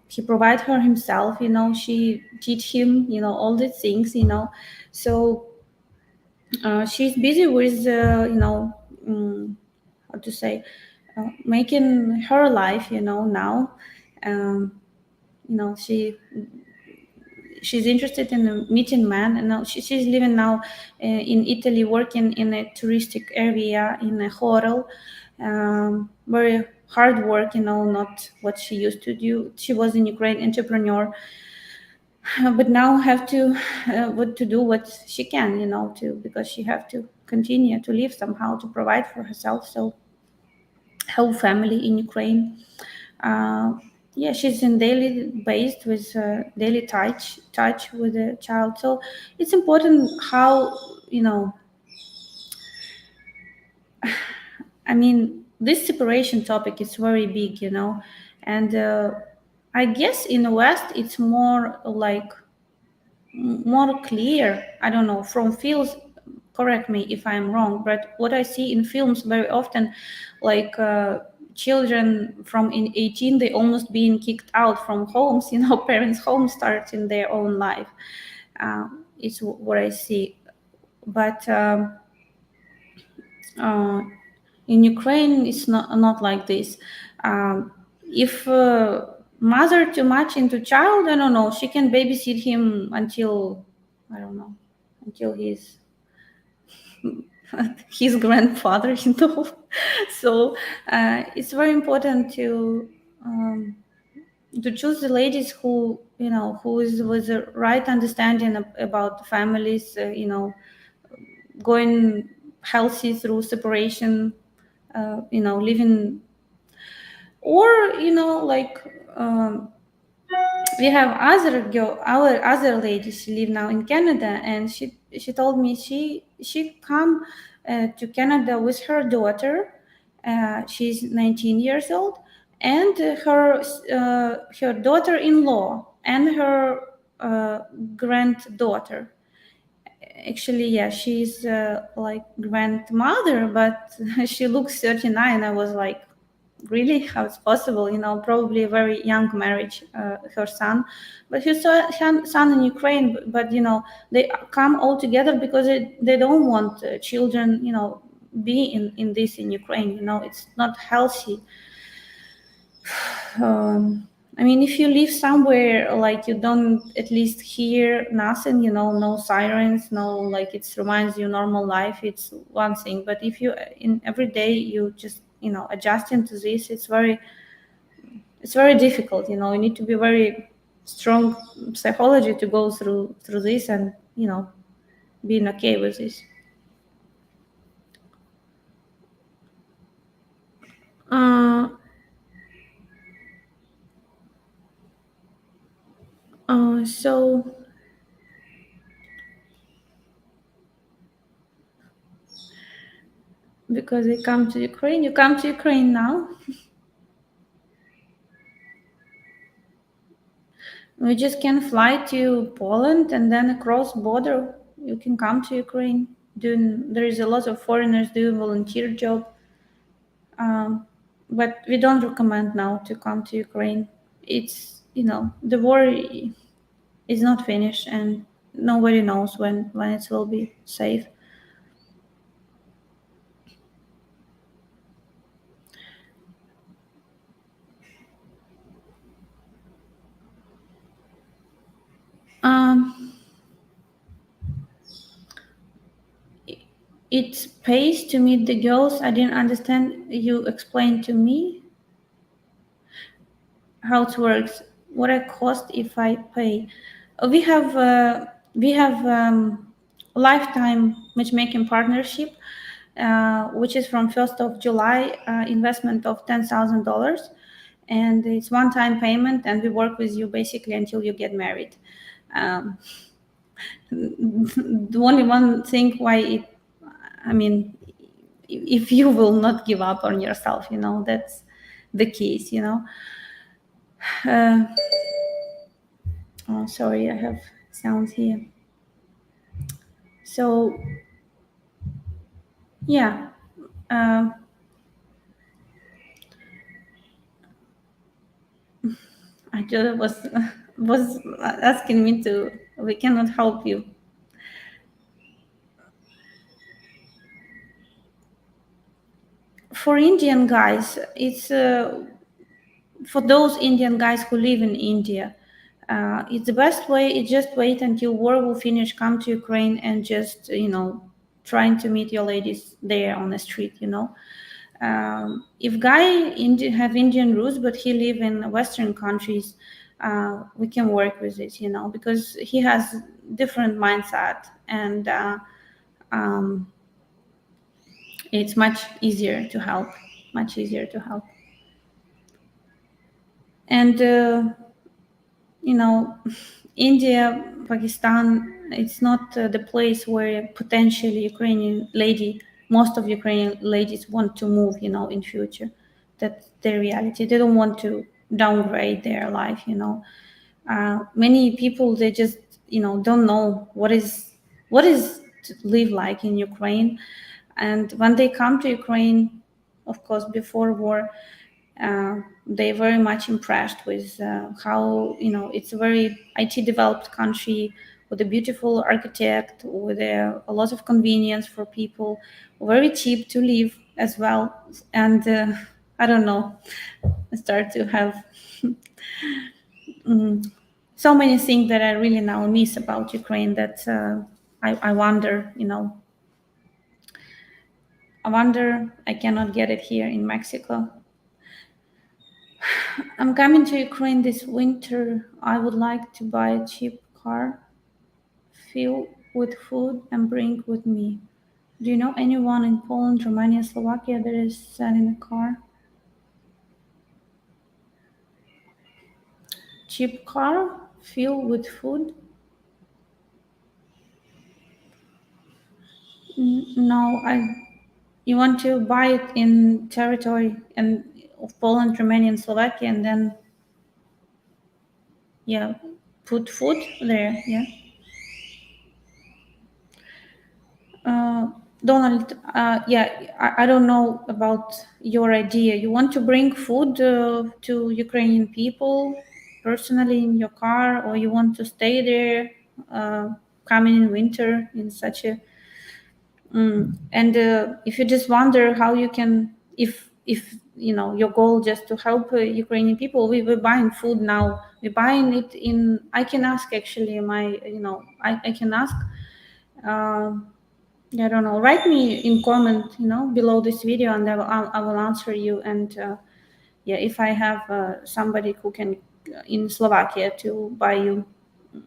he provide her himself, you know, she teach him, you know, all these things, you know. So she's busy with you know, how to say, making her life, you know, now. You know, she's interested in meeting men, and now she's living now in Italy, working in a touristic area in a hotel. Very hard work, you know, not what she used to do. She was in Ukraine entrepreneur, but now have to what to do what she can, you know, to, because she have to continue to live somehow to provide for herself, so whole family in Ukraine. Uh, yeah, she's in daily based with daily touch with the child. So it's important how, you know, I mean, this separation topic is very big, you know, and I guess in the West it's more like more clear. I don't know, from fields, correct me if I'm wrong, but what I see in films very often, like children from in 18, they almost being kicked out from homes, you know, parents' homes, starting their own life. It's what I see. But uh, in Ukraine, it's not like this. If mother too much into child, I don't know, she can babysit him until, I don't know, until he's his grandfather, you know. So it's very important to choose the ladies who, you know, who is with the right understanding about families, you know, going healthy through separation, you know, living, or you know, like we have other girl, our other lady, she live now in Canada, and she told me she come to Canada with her daughter. She's 19 years old, and her daughter-in-law and her uh, granddaughter. Actually, yeah, she's like grandmother, but she looks 39. I was like, really, how it's possible, you know, probably a very young marriage, her son, but her son in Ukraine, but you know, they come all together because they don't want children, you know, be in this in Ukraine, you know, it's not healthy. I mean, if you live somewhere like you don't at least hear nothing, you know, no sirens, no, like it reminds you normal life, it's one thing. But if you in every day you just, you know, adjusting to this, it's very difficult. You know, you need to be very strong psychology to go through this, and you know, being okay with this. Uh, so because they come to Ukraine, you come to Ukraine now. We just can fly to Poland and then across border you can come to Ukraine. Doing there is a lot of foreigners doing volunteer job, um, but we don't recommend now to come to Ukraine. It's, you know, the war is not finished, and nobody knows when it will be safe. Um, it pays to meet the girls. I didn't understand. You explained to me how it works. What I cost if I pay? We have lifetime matchmaking partnership, which is from 1st of July, investment of $10,000, and it's one-time payment, and we work with you basically until you get married. The only one thing why if you will not give up on yourself, that's the case, oh, sorry, I have sounds here. So, yeah. I just was asking me to, we cannot help you. For Indian guys, it's for those Indian guys who live in India, it's the best way is just wait until war will finish, come to Ukraine and just, trying to meet your ladies there on the street, If guy have Indian roots, but he live in Western countries, we can work with it, because he has different mindset, and it's much easier to help. And India, Pakistan, it's not the place where potentially most of Ukrainian ladies want to move, in future. That's their reality. They don't want to downgrade their life, Many people, they just, don't know what is to live like in Ukraine. And when they come to Ukraine, of course, before war, they're very much impressed with how, it's a very IT developed country with a beautiful architect, with a lot of convenience for people, very cheap to live as well. And I don't know, I start to have so many things that I really now miss about Ukraine, that I wonder, I cannot get it here in Mexico. I'm coming to Ukraine this winter. I would like to buy a cheap car, fill with food, and bring with me. Do you know anyone in Poland, Romania, Slovakia that is selling a car? Cheap car, filled with food? No, you want to buy it in territory of Poland, Romania, and Slovakia, and then, yeah, put food there, yeah. Donald, I don't know about your idea. You want to bring food to Ukrainian people personally in your car, or you want to stay there, coming in winter in such a. And if you just wonder how you can, if your goal just to help Ukrainian people, we're buying food now. We're buying it in. I can ask actually I can ask. I don't know. Write me in comment, below this video, and I will answer you. And if I have somebody who can in Slovakia to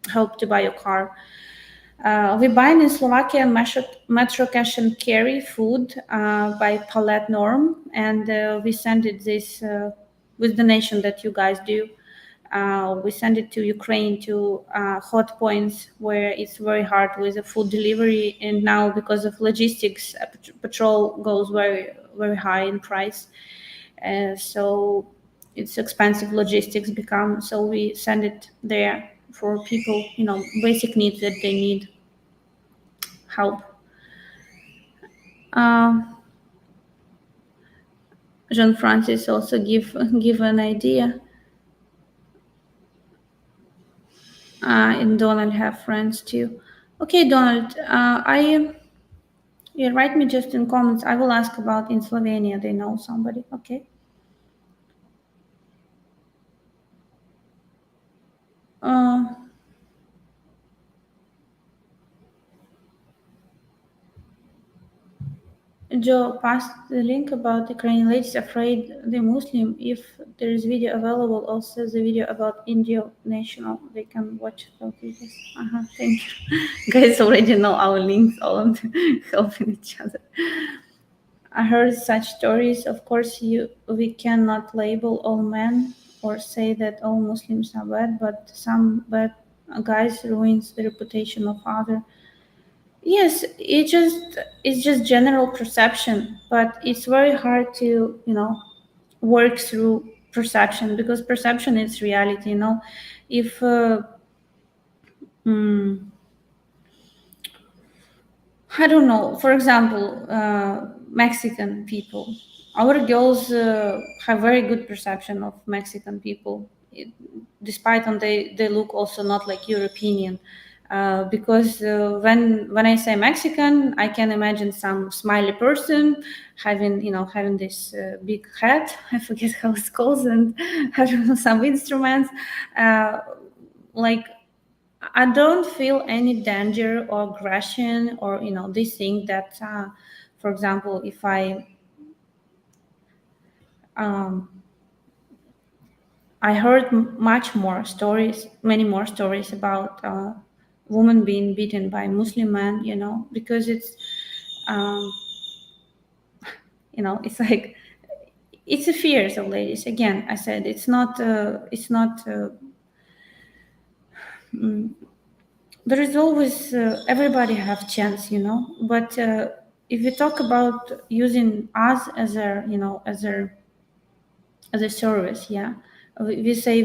help to buy your car. We buy in Slovakia Metro Cash and Carry food by pallet norm, and we send it this with the donation that you guys do. We send it to Ukraine, to hot points where it's very hard with the food delivery, and now because of logistics, petrol goes very, very high in price, so it's expensive logistics become. So we send it there for people, basic needs that they need help. Jean Francis also give an idea. And Donald have friends too. Okay, Donald, write me just in comments. I will ask about in Slovenia. They know somebody. Okay. Joe passed the link about Ukrainian ladies afraid the Muslim. If there is video available. Also, the video about Indio National. They can watch those videos. Thank you. Guys already know our links, all of them helping each other. I heard such stories. Of course, we cannot label all men or say that all Muslims are bad, but some bad guys ruins the reputation of other. Yes, it's just general perception, but it's very hard to work through perception, because perception is reality. If I don't know, for example, Mexican people, our girls have very good perception of Mexican people, despite on they look also not like European. Because when I say Mexican, I can imagine some smiley person having this big hat. I forget how it's called, and having some instruments. Like, I don't feel any danger or aggression or this thing that, for example, if I heard many more stories about women being beaten by Muslim men, because it's it's like, it's a fears of ladies. Again, I said it's not there is always everybody have chance, but if we talk about using us as a service, we say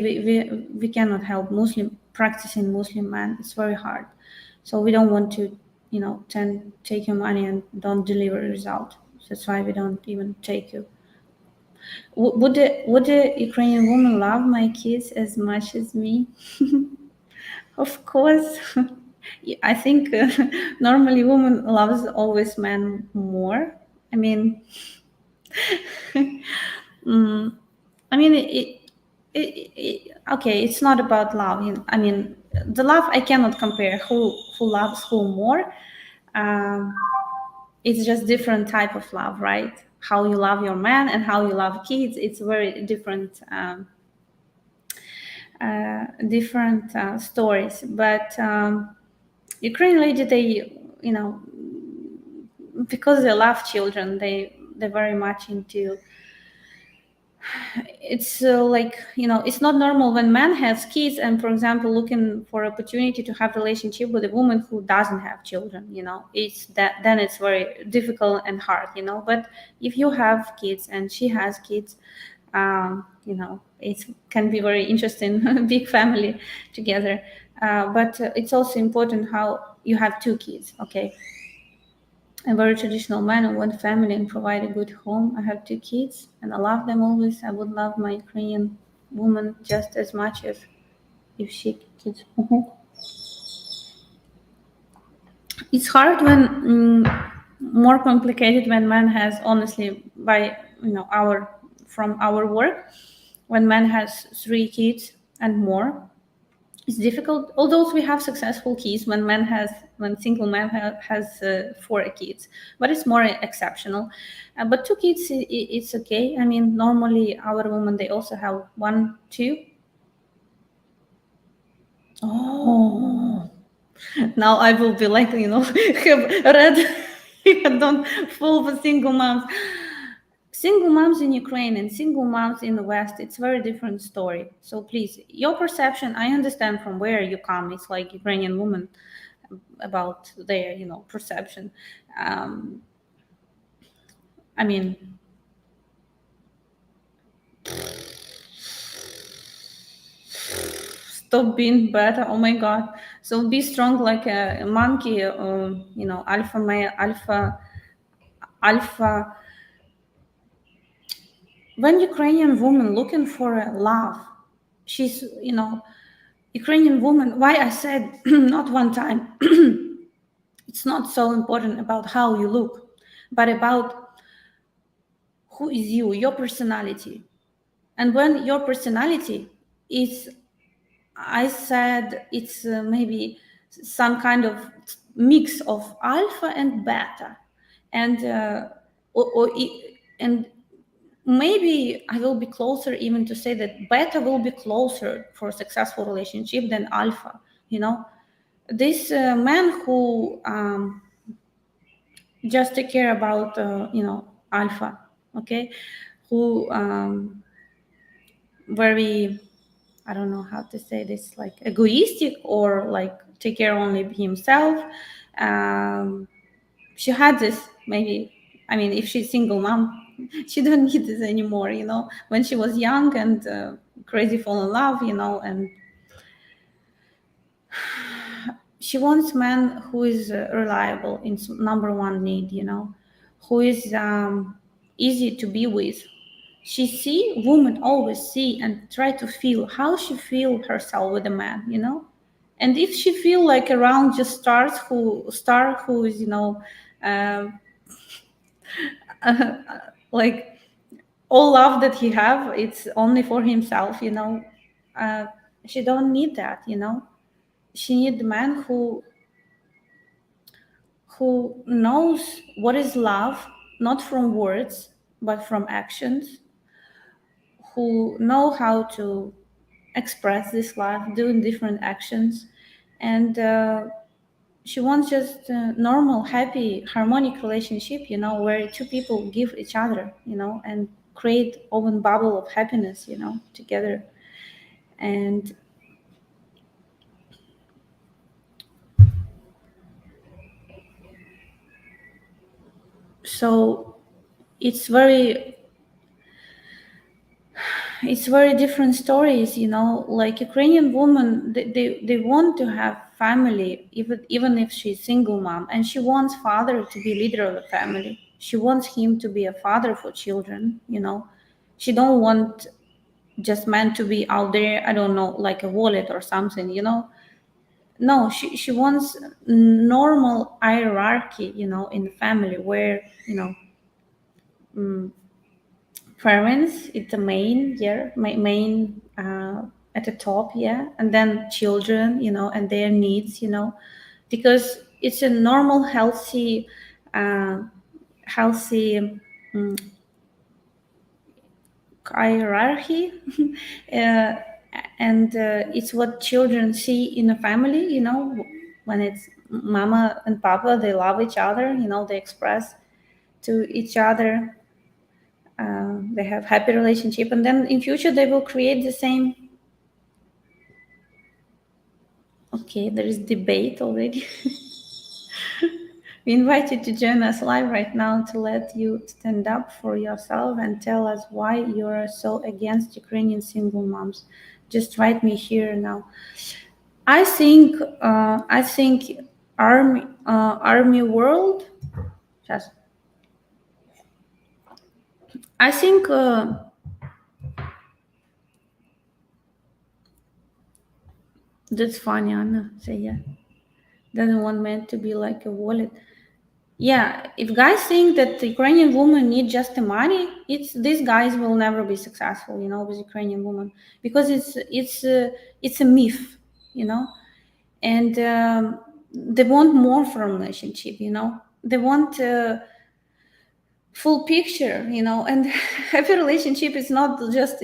we cannot help practicing Muslim man. It's very hard, so we don't want to take your money and don't deliver a result. That's why we don't even take you. Would the Ukrainian woman love my kids as much as me? Of course. I think normally woman loves always men more. I mean, okay, it's not about love. I mean, the love I cannot compare who loves who more. It's just different type of love, right? How you love your man and how you love kids, it's very different. Different stories, but Ukrainian lady, they because they love children, they're very much into. It's like it's not normal when man has kids and, for example, looking for opportunity to have relationship with a woman who doesn't have children. It's that then it's very difficult and hard. But if you have kids and she has kids, it can be very interesting, big family together. But it's also important how you have two kids. Okay, a very traditional man and one family and provide a good home. I have two kids and I love them always. I would love my Ukrainian woman just as much as if she kids. It's hard when more complicated when man has, honestly, by from our work, when man has 3 kids and more. It's difficult, although we have successful kids when single man has 4 kids, but it's more exceptional. But 2 kids, it's okay. I mean, normally our women, they also have 1, 2. Oh, now I will be like, have read, don't fall for single moms. Single moms in Ukraine and single moms in the West, it's a very different story. So please, your perception, I understand from where you come. It's like Ukrainian women about their, perception. I mean, stop being better. Oh my God. So be strong like a monkey, alpha male, alpha. When Ukrainian woman looking for a love, she's, Ukrainian woman, why I said not one time, it's not so important about how you look, but about who is you, your personality. And when your personality is, I said, it's maybe some kind of mix of alpha and beta, and and maybe I will be closer even to say that beta will be closer for a successful relationship than alpha. This man who just take care about alpha, okay, who very, I don't know how to say this, like egoistic, or like take care only of himself. She had this, maybe, I mean, if she's single mom, she don't need this anymore, when she was young and crazy fall in love, and she wants man who is reliable in number one need, who is easy to be with. She see, women always see and try to feel how she feel herself with a man, and if she feel like around just star who is um, like all love that he have, it's only for himself, uh, she don't need that, she need the man who knows what is love, not from words but from actions, who know how to express this love doing different actions, and she wants just a normal, happy, harmonic relationship, where two people give each other, and create open bubble of happiness, together. And so it's very different stories, like Ukrainian woman, they want to have family, even if she's single mom, and she wants father to be leader of the family. She wants him to be a father for children, she don't want just man to be out there, I don't know, like a wallet or something, no, she wants normal hierarchy, in the family, where parents it's the main, yeah, main at the top, yeah, and then children, and their needs, because it's a normal uh, healthy hierarchy. uh, and it's what children see in a family, when it's mama and papa, they love each other, they express to each other, they have happy relationship, and then in future they will create the same. Okay, there is debate already. We invite you to join us live right now to let you stand up for yourself and tell us why you're so against Ukrainian single moms. Just write me here now. I think army world. Just I think that's funny. Anna say yeah. Doesn't want men to be like a wallet. Yeah, if guys think that the Ukrainian woman need just the money, these guys will never be successful, with Ukrainian woman, because it's a myth, and they want more from relationship, they want full picture, and happy relationship is not just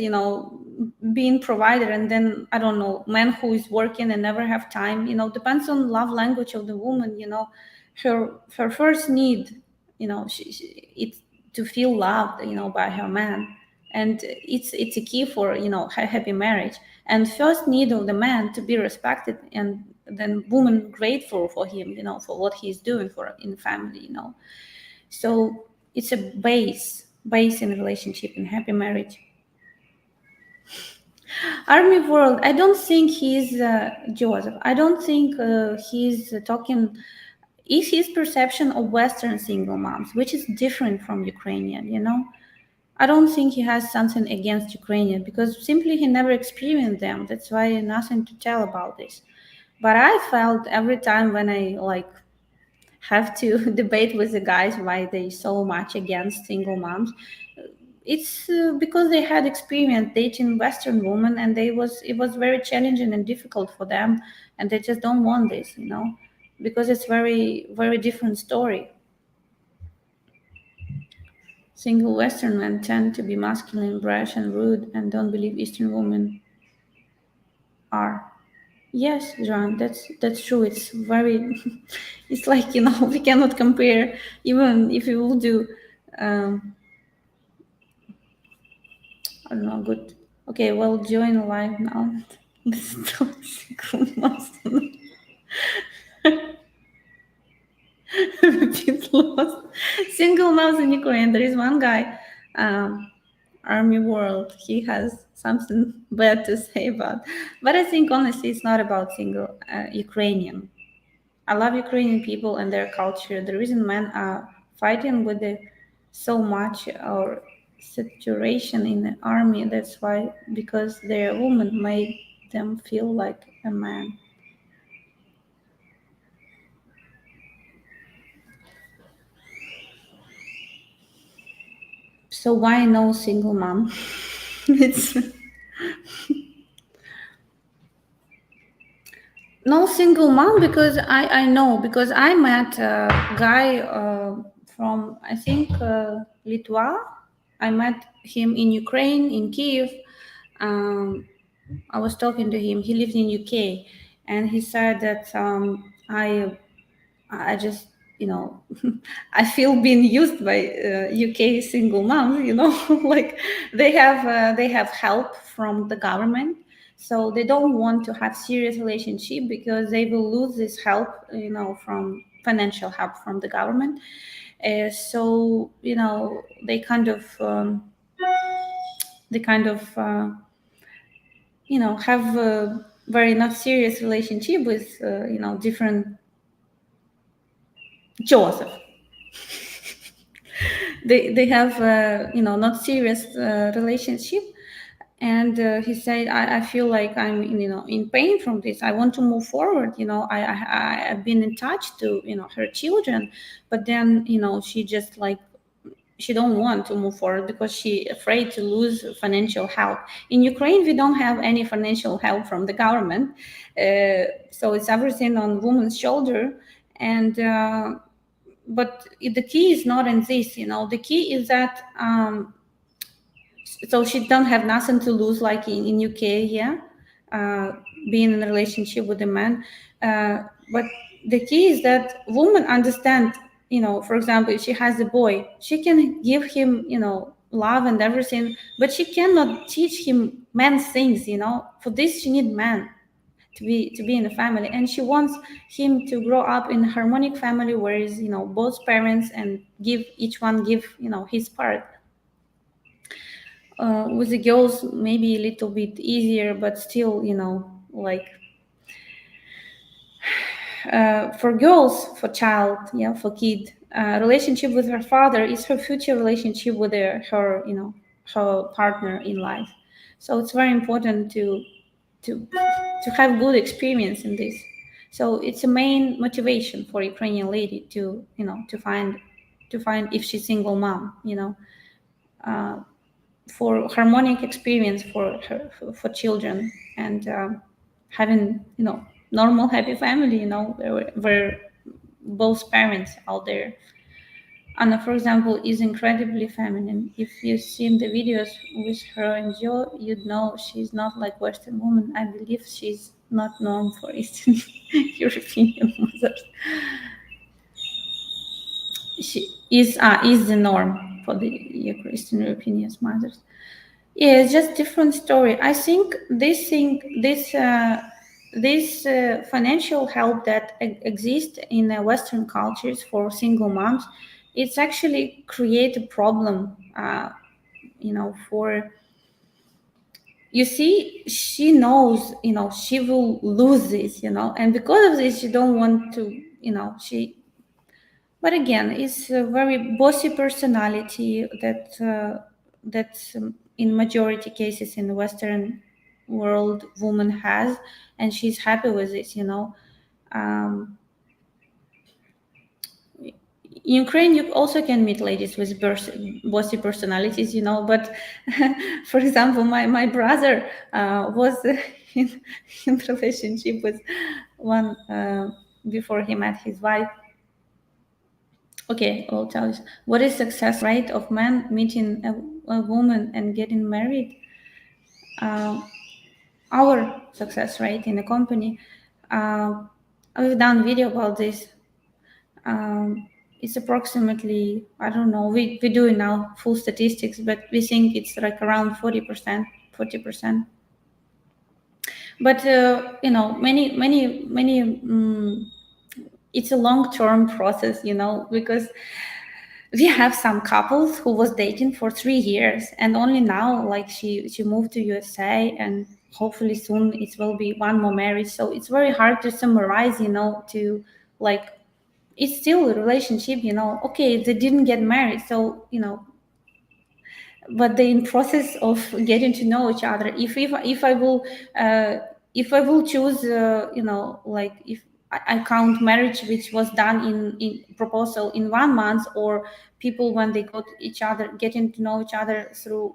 being provider, and then I don't know, man who is working and never have time, depends on love language of the woman, her first need, it's to feel loved, by her man, and it's a key for happy marriage, and first need of the man to be respected, and then woman grateful for him, for what he's doing for in the family, so it's a base in relationship and happy marriage. Army world, I don't think he's Joseph, I don't think he's talking, is his perception of Western single moms, which is different from Ukrainian, I don't think he has something against Ukrainian, because simply he never experienced them. That's why nothing to tell about this. But I felt every time when I have to debate with the guys why they so much against single moms, it's because they had experience dating Western women, and it was very challenging and difficult for them, and they just don't want this, because it's very, very different story. Single Western men tend to be masculine, brash, and rude, and don't believe Eastern women are. Yes, John, that's true. It's very, it's like, we cannot compare, even if you will do, I don't know, good. Okay, well, join live now. This is so single moms. Repeat lost. Single moms in Ukraine. There is one guy, Army World. He has something bad to say about. But I think honestly, it's not about single Ukrainian. I love Ukrainian people and their culture. The reason men are fighting with so much or saturation in the army, that's why, because their woman made them feel like a man. So why no single mom? It's no single mom because I know, because I met a guy from, I think, Litva. I met him in Ukraine, in Kiev. I was talking to him. He lives in UK, and he said that I just, I feel being used by UK single moms. Like they have help from the government, so they don't want to have serious relationship because they will lose this help, from financial help from the government. So they kind of have a very not serious relationship with different Joseph. They have not serious relationship, and he said, I feel like I'm in pain from this. I want to move forward. I've been in touch to her children, but then she just like she don't want to move forward because she afraid to lose financial help. In Ukraine, we don't have any financial help from the government, so it's everything on woman's shoulder. And but the key is not in this. The key is that so she don't have nothing to lose, like in UK, yeah, being in a relationship with a man. But the key is that women understand, for example, if she has a boy, she can give him, love and everything, but she cannot teach him man things. For this she need man to be in the family, and she wants him to grow up in a harmonic family where is both parents and give each one give his part. With the girls, maybe a little bit easier, but still, like for girls, for child, yeah, for kid, relationship with her father is her future relationship with her, her partner in life. So it's very important to have good experience in this. So it's a main motivation for Ukrainian lady to to find if she's single mom, for harmonic experience for her, for children, and having normal happy family, where both parents out there. Anna, for example, is incredibly feminine. If you've seen the videos with her and Joe, you'd know she's not like Western woman. I believe she's not known for Eastern European mothers. She is the norm for the Eastern European mothers. Yeah, it's just different story. I think this financial help that exists in Western cultures for single moms, it's actually create a problem. For you see, she knows she will lose this, and because of this, she don't want to, she. But again, it's a very bossy personality that in majority cases in the Western world woman has, and she's happy with it. Um, in Ukraine, you also can meet ladies with bossy personalities, But for example, my brother was in relationship with one before he met his wife. Okay, I'll tell you. What is success rate of men meeting a woman and getting married? Our success rate in the company. We've done video about this. It's approximately, I don't know, we do now full statistics, but we think it's like around 40%, 40%. But many it's a long-term process, because we have some couples who was dating for 3 years, and only now, like, she moved to USA, and hopefully soon it will be one more marriage. So it's very hard to summarize, to, like, it's still a relationship, okay, they didn't get married, so but they in process of getting to know each other. If I will choose, like, if I count marriage which was done in proposal in 1 month, or people when they got each other, getting to know each other through,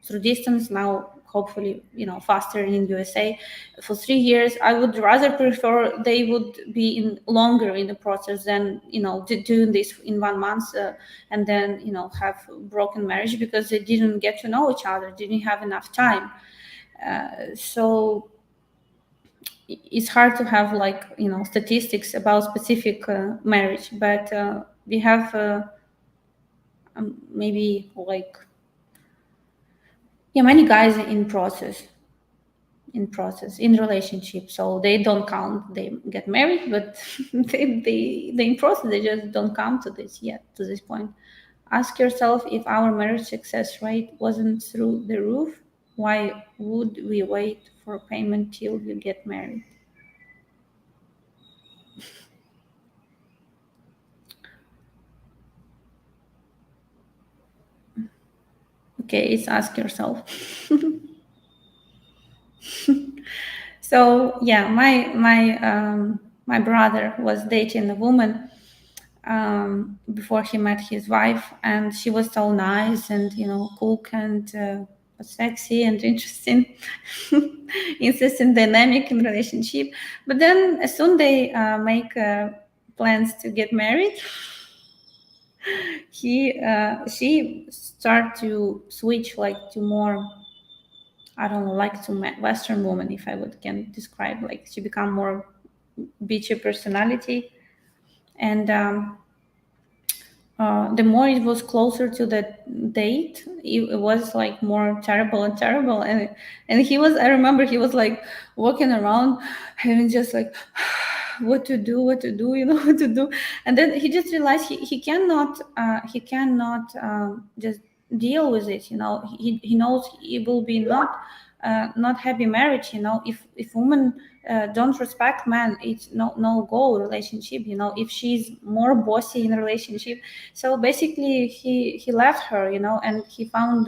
through distance, now hopefully, faster in USA, for 3 years, I would rather prefer they would be in longer in the process than, doing this in 1 month, and then, have broken marriage because they didn't get to know each other, didn't have enough time. So it's hard to have, like, statistics about specific marriage, but we have maybe, like, many guys in relationship, so they don't count, they get married, but they in process, they just don't come to this yet, to this point. Ask yourself, if our marriage success rate wasn't through the roof, why would we wait for payment till you get married? Okay, it's ask yourself. So yeah, my brother was dating a woman before he met his wife, and she was so nice and, cook and sexy and interesting, interesting dynamic in relationship. But then as soon they make plans to get married, she start to switch, like, to more, I don't know, like, to Western woman, if I would can describe, like, she become more beachy personality, and the more it was closer to the date, it was, like, more terrible and terrible. And he was, I remember, he was, like, walking around and just, like, what to do, what to do, what to do. And then he just realized he cannot just deal with it. He knows it will be not happy marriage. If women don't respect men, it's no go relationship. If she's more bossy in a relationship, so basically he left her, and he found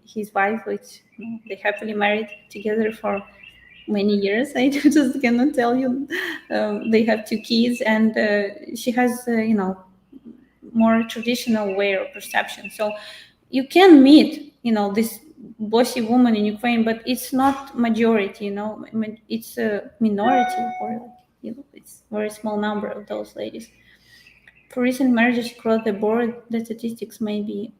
his wife, which, they happily married together for many years. I just cannot tell you. They have 2 kids, and she has more traditional way of perception. So you can meet this bossy woman in Ukraine, but it's not majority. It's a minority, or it's very small number of those ladies. For recent marriages across the board, the statistics may be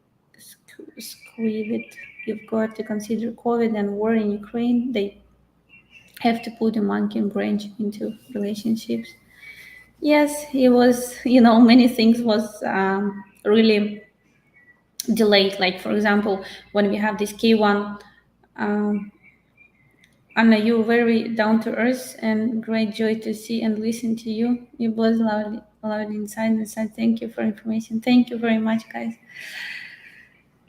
skewed. You've got to consider COVID and war in Ukraine. They have to put a monkey brain into relationships. Yes, it was, many things was really delayed. Like, for example, when we have this K1, Anna, you're very down to earth and great joy to see and listen to you. You buzz loud inside. Thank you for information. Thank you very much, guys.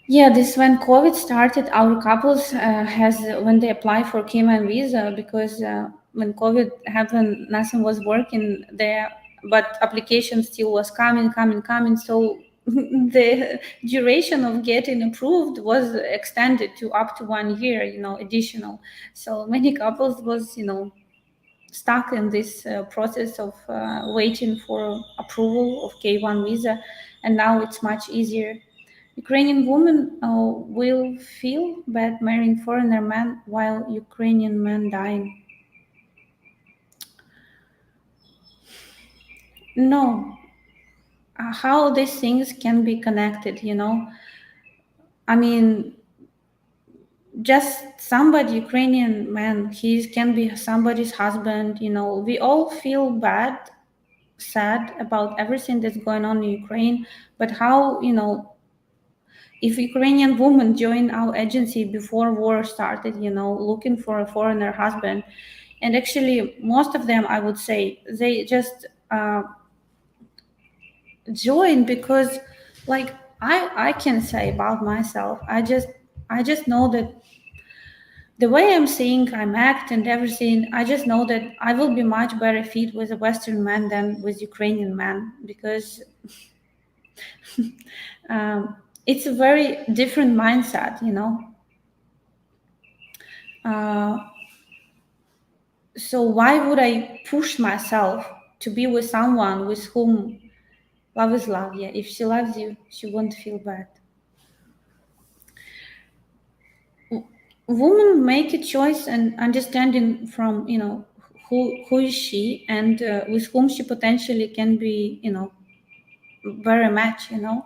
Yeah, this when COVID started, our couples has when they apply for Cayman visa, because when COVID happened, nothing was working there, but application still was coming. So the duration of getting approved was extended to up to 1 year, additional. So many couples was, stuck in this process of waiting for approval of K1 visa, and now it's much easier. Ukrainian women will feel bad marrying foreigner man while Ukrainian men dying. No, how these things can be connected, you know. I mean, just somebody, Ukrainian man, he can be somebody's husband, you know. We all feel bad, sad about everything that's going on in Ukraine, but how, you know, if Ukrainian women joined our agency before war started, you know, looking for a foreigner husband, and actually most of them, I would say, they just joined because, like, I can say about myself, I just know that the way I'm seeing, I'm act and everything, I just know that I will be much better fit with a Western man than with Ukrainian man, because it's a very different mindset, you know. So why would I push myself to be with someone with whom love is love? Yeah, if she loves you, she won't feel bad. Women make a choice and understanding from, you know, who is she, and with whom she potentially can be, you know, very match, you know.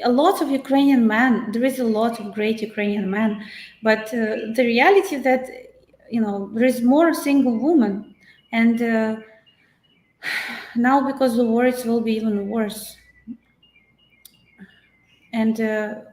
A lot of Ukrainian men, there is a lot of great Ukrainian men, but the reality that, you know, there is more single women, and now because the war, it will be even worse. And the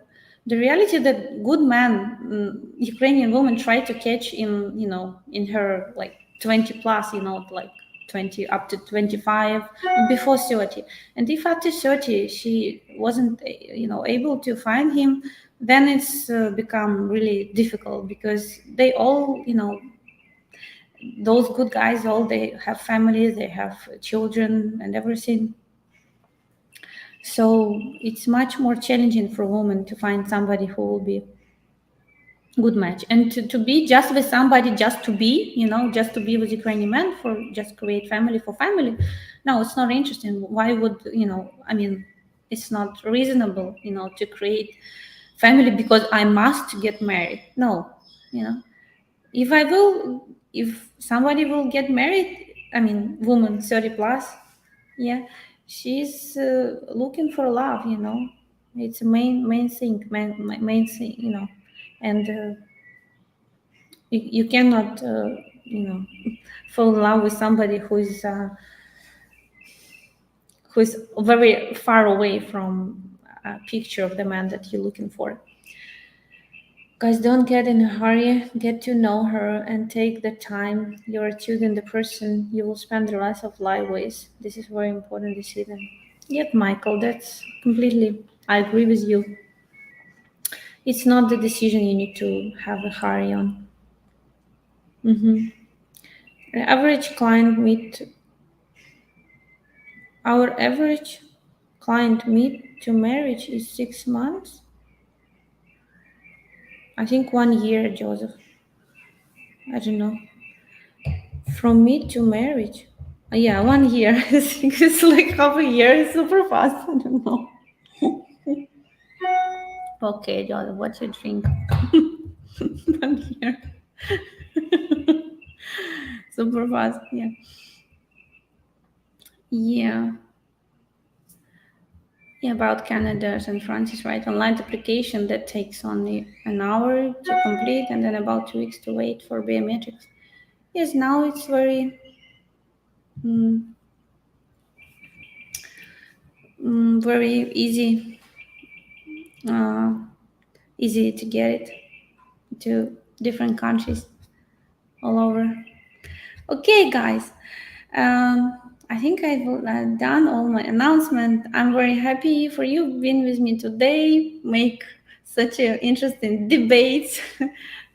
reality that good man, Ukrainian woman try to catch in, you know, in her like 20 plus, you know, like 20 up to 25 before 30. And if after 30 she wasn't, you know, able to find him, then it's become really difficult, because they all, you know, those good guys, all they have families, they have children and everything. So it's much more challenging for women to find somebody who will be good match, and to be just with somebody, just to be, you know, just to be with Ukrainian men for just create family for family. No, it's not interesting. Why would, you know, I mean, it's not reasonable, you know, to create family because I must get married. No, you know, if somebody will get married, I mean, woman 30 plus, yeah, she's looking for love, you know. It's a main thing, main thing, you know. And you cannot, you know, fall in love with somebody who's very far away from a picture of the man that you're looking for. Guys, don't get in a hurry. Get to know her and take the time. You're choosing the person you will spend the rest of life with. This is very important decision. Yep, Michael, that's completely, I agree with you. It's not the decision you need to have a hurry on. The average client meet, our average client meet to marriage is 6 months. I think 1 year, Joseph. I don't know. From meet to marriage. Yeah, 1 year. I think it's like half a year. It's super fast. I don't know. Okay, Joseph, what you drink? 1 year. Super fast, yeah. Yeah. Yeah, about Canada, St. Francis, right? Online application that takes only an hour to complete and then about 2 weeks to wait for biometrics. Yes, now it's very very easy, easy to get it to different countries all over. Okay, guys. I think I've done all my announcement. I'm very happy for you being with me today. Make such a interesting debates.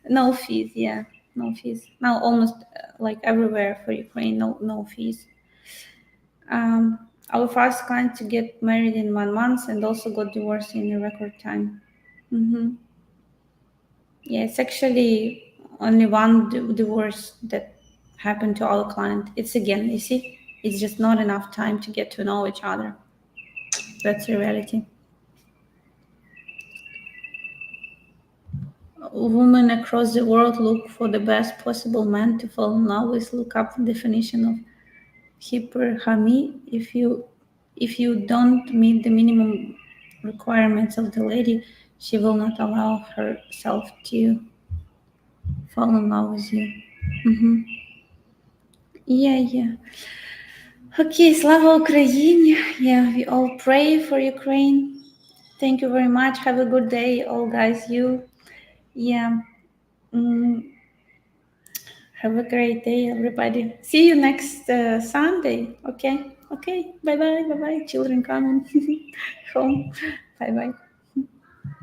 No fees, yeah, no fees. Now almost like everywhere for Ukraine, no fees. Our first client to get married in 1 month and also got divorced in a record time. Yeah, it's actually only one divorce that happened to our client. It's again, you see, it's just not enough time to get to know each other. That's the reality. Women across the world look for the best possible man to fall in love with. Look up the definition of hypergamy. If you don't meet the minimum requirements of the lady, she will not allow herself to fall in love with you. Yeah. Okay, Slava Ukraini. Yeah, we all pray for Ukraine. Thank you very much. Have a good day, all guys. Yeah. Have a great day, everybody. See you next Sunday. Okay. Bye bye. Children coming home. Bye bye.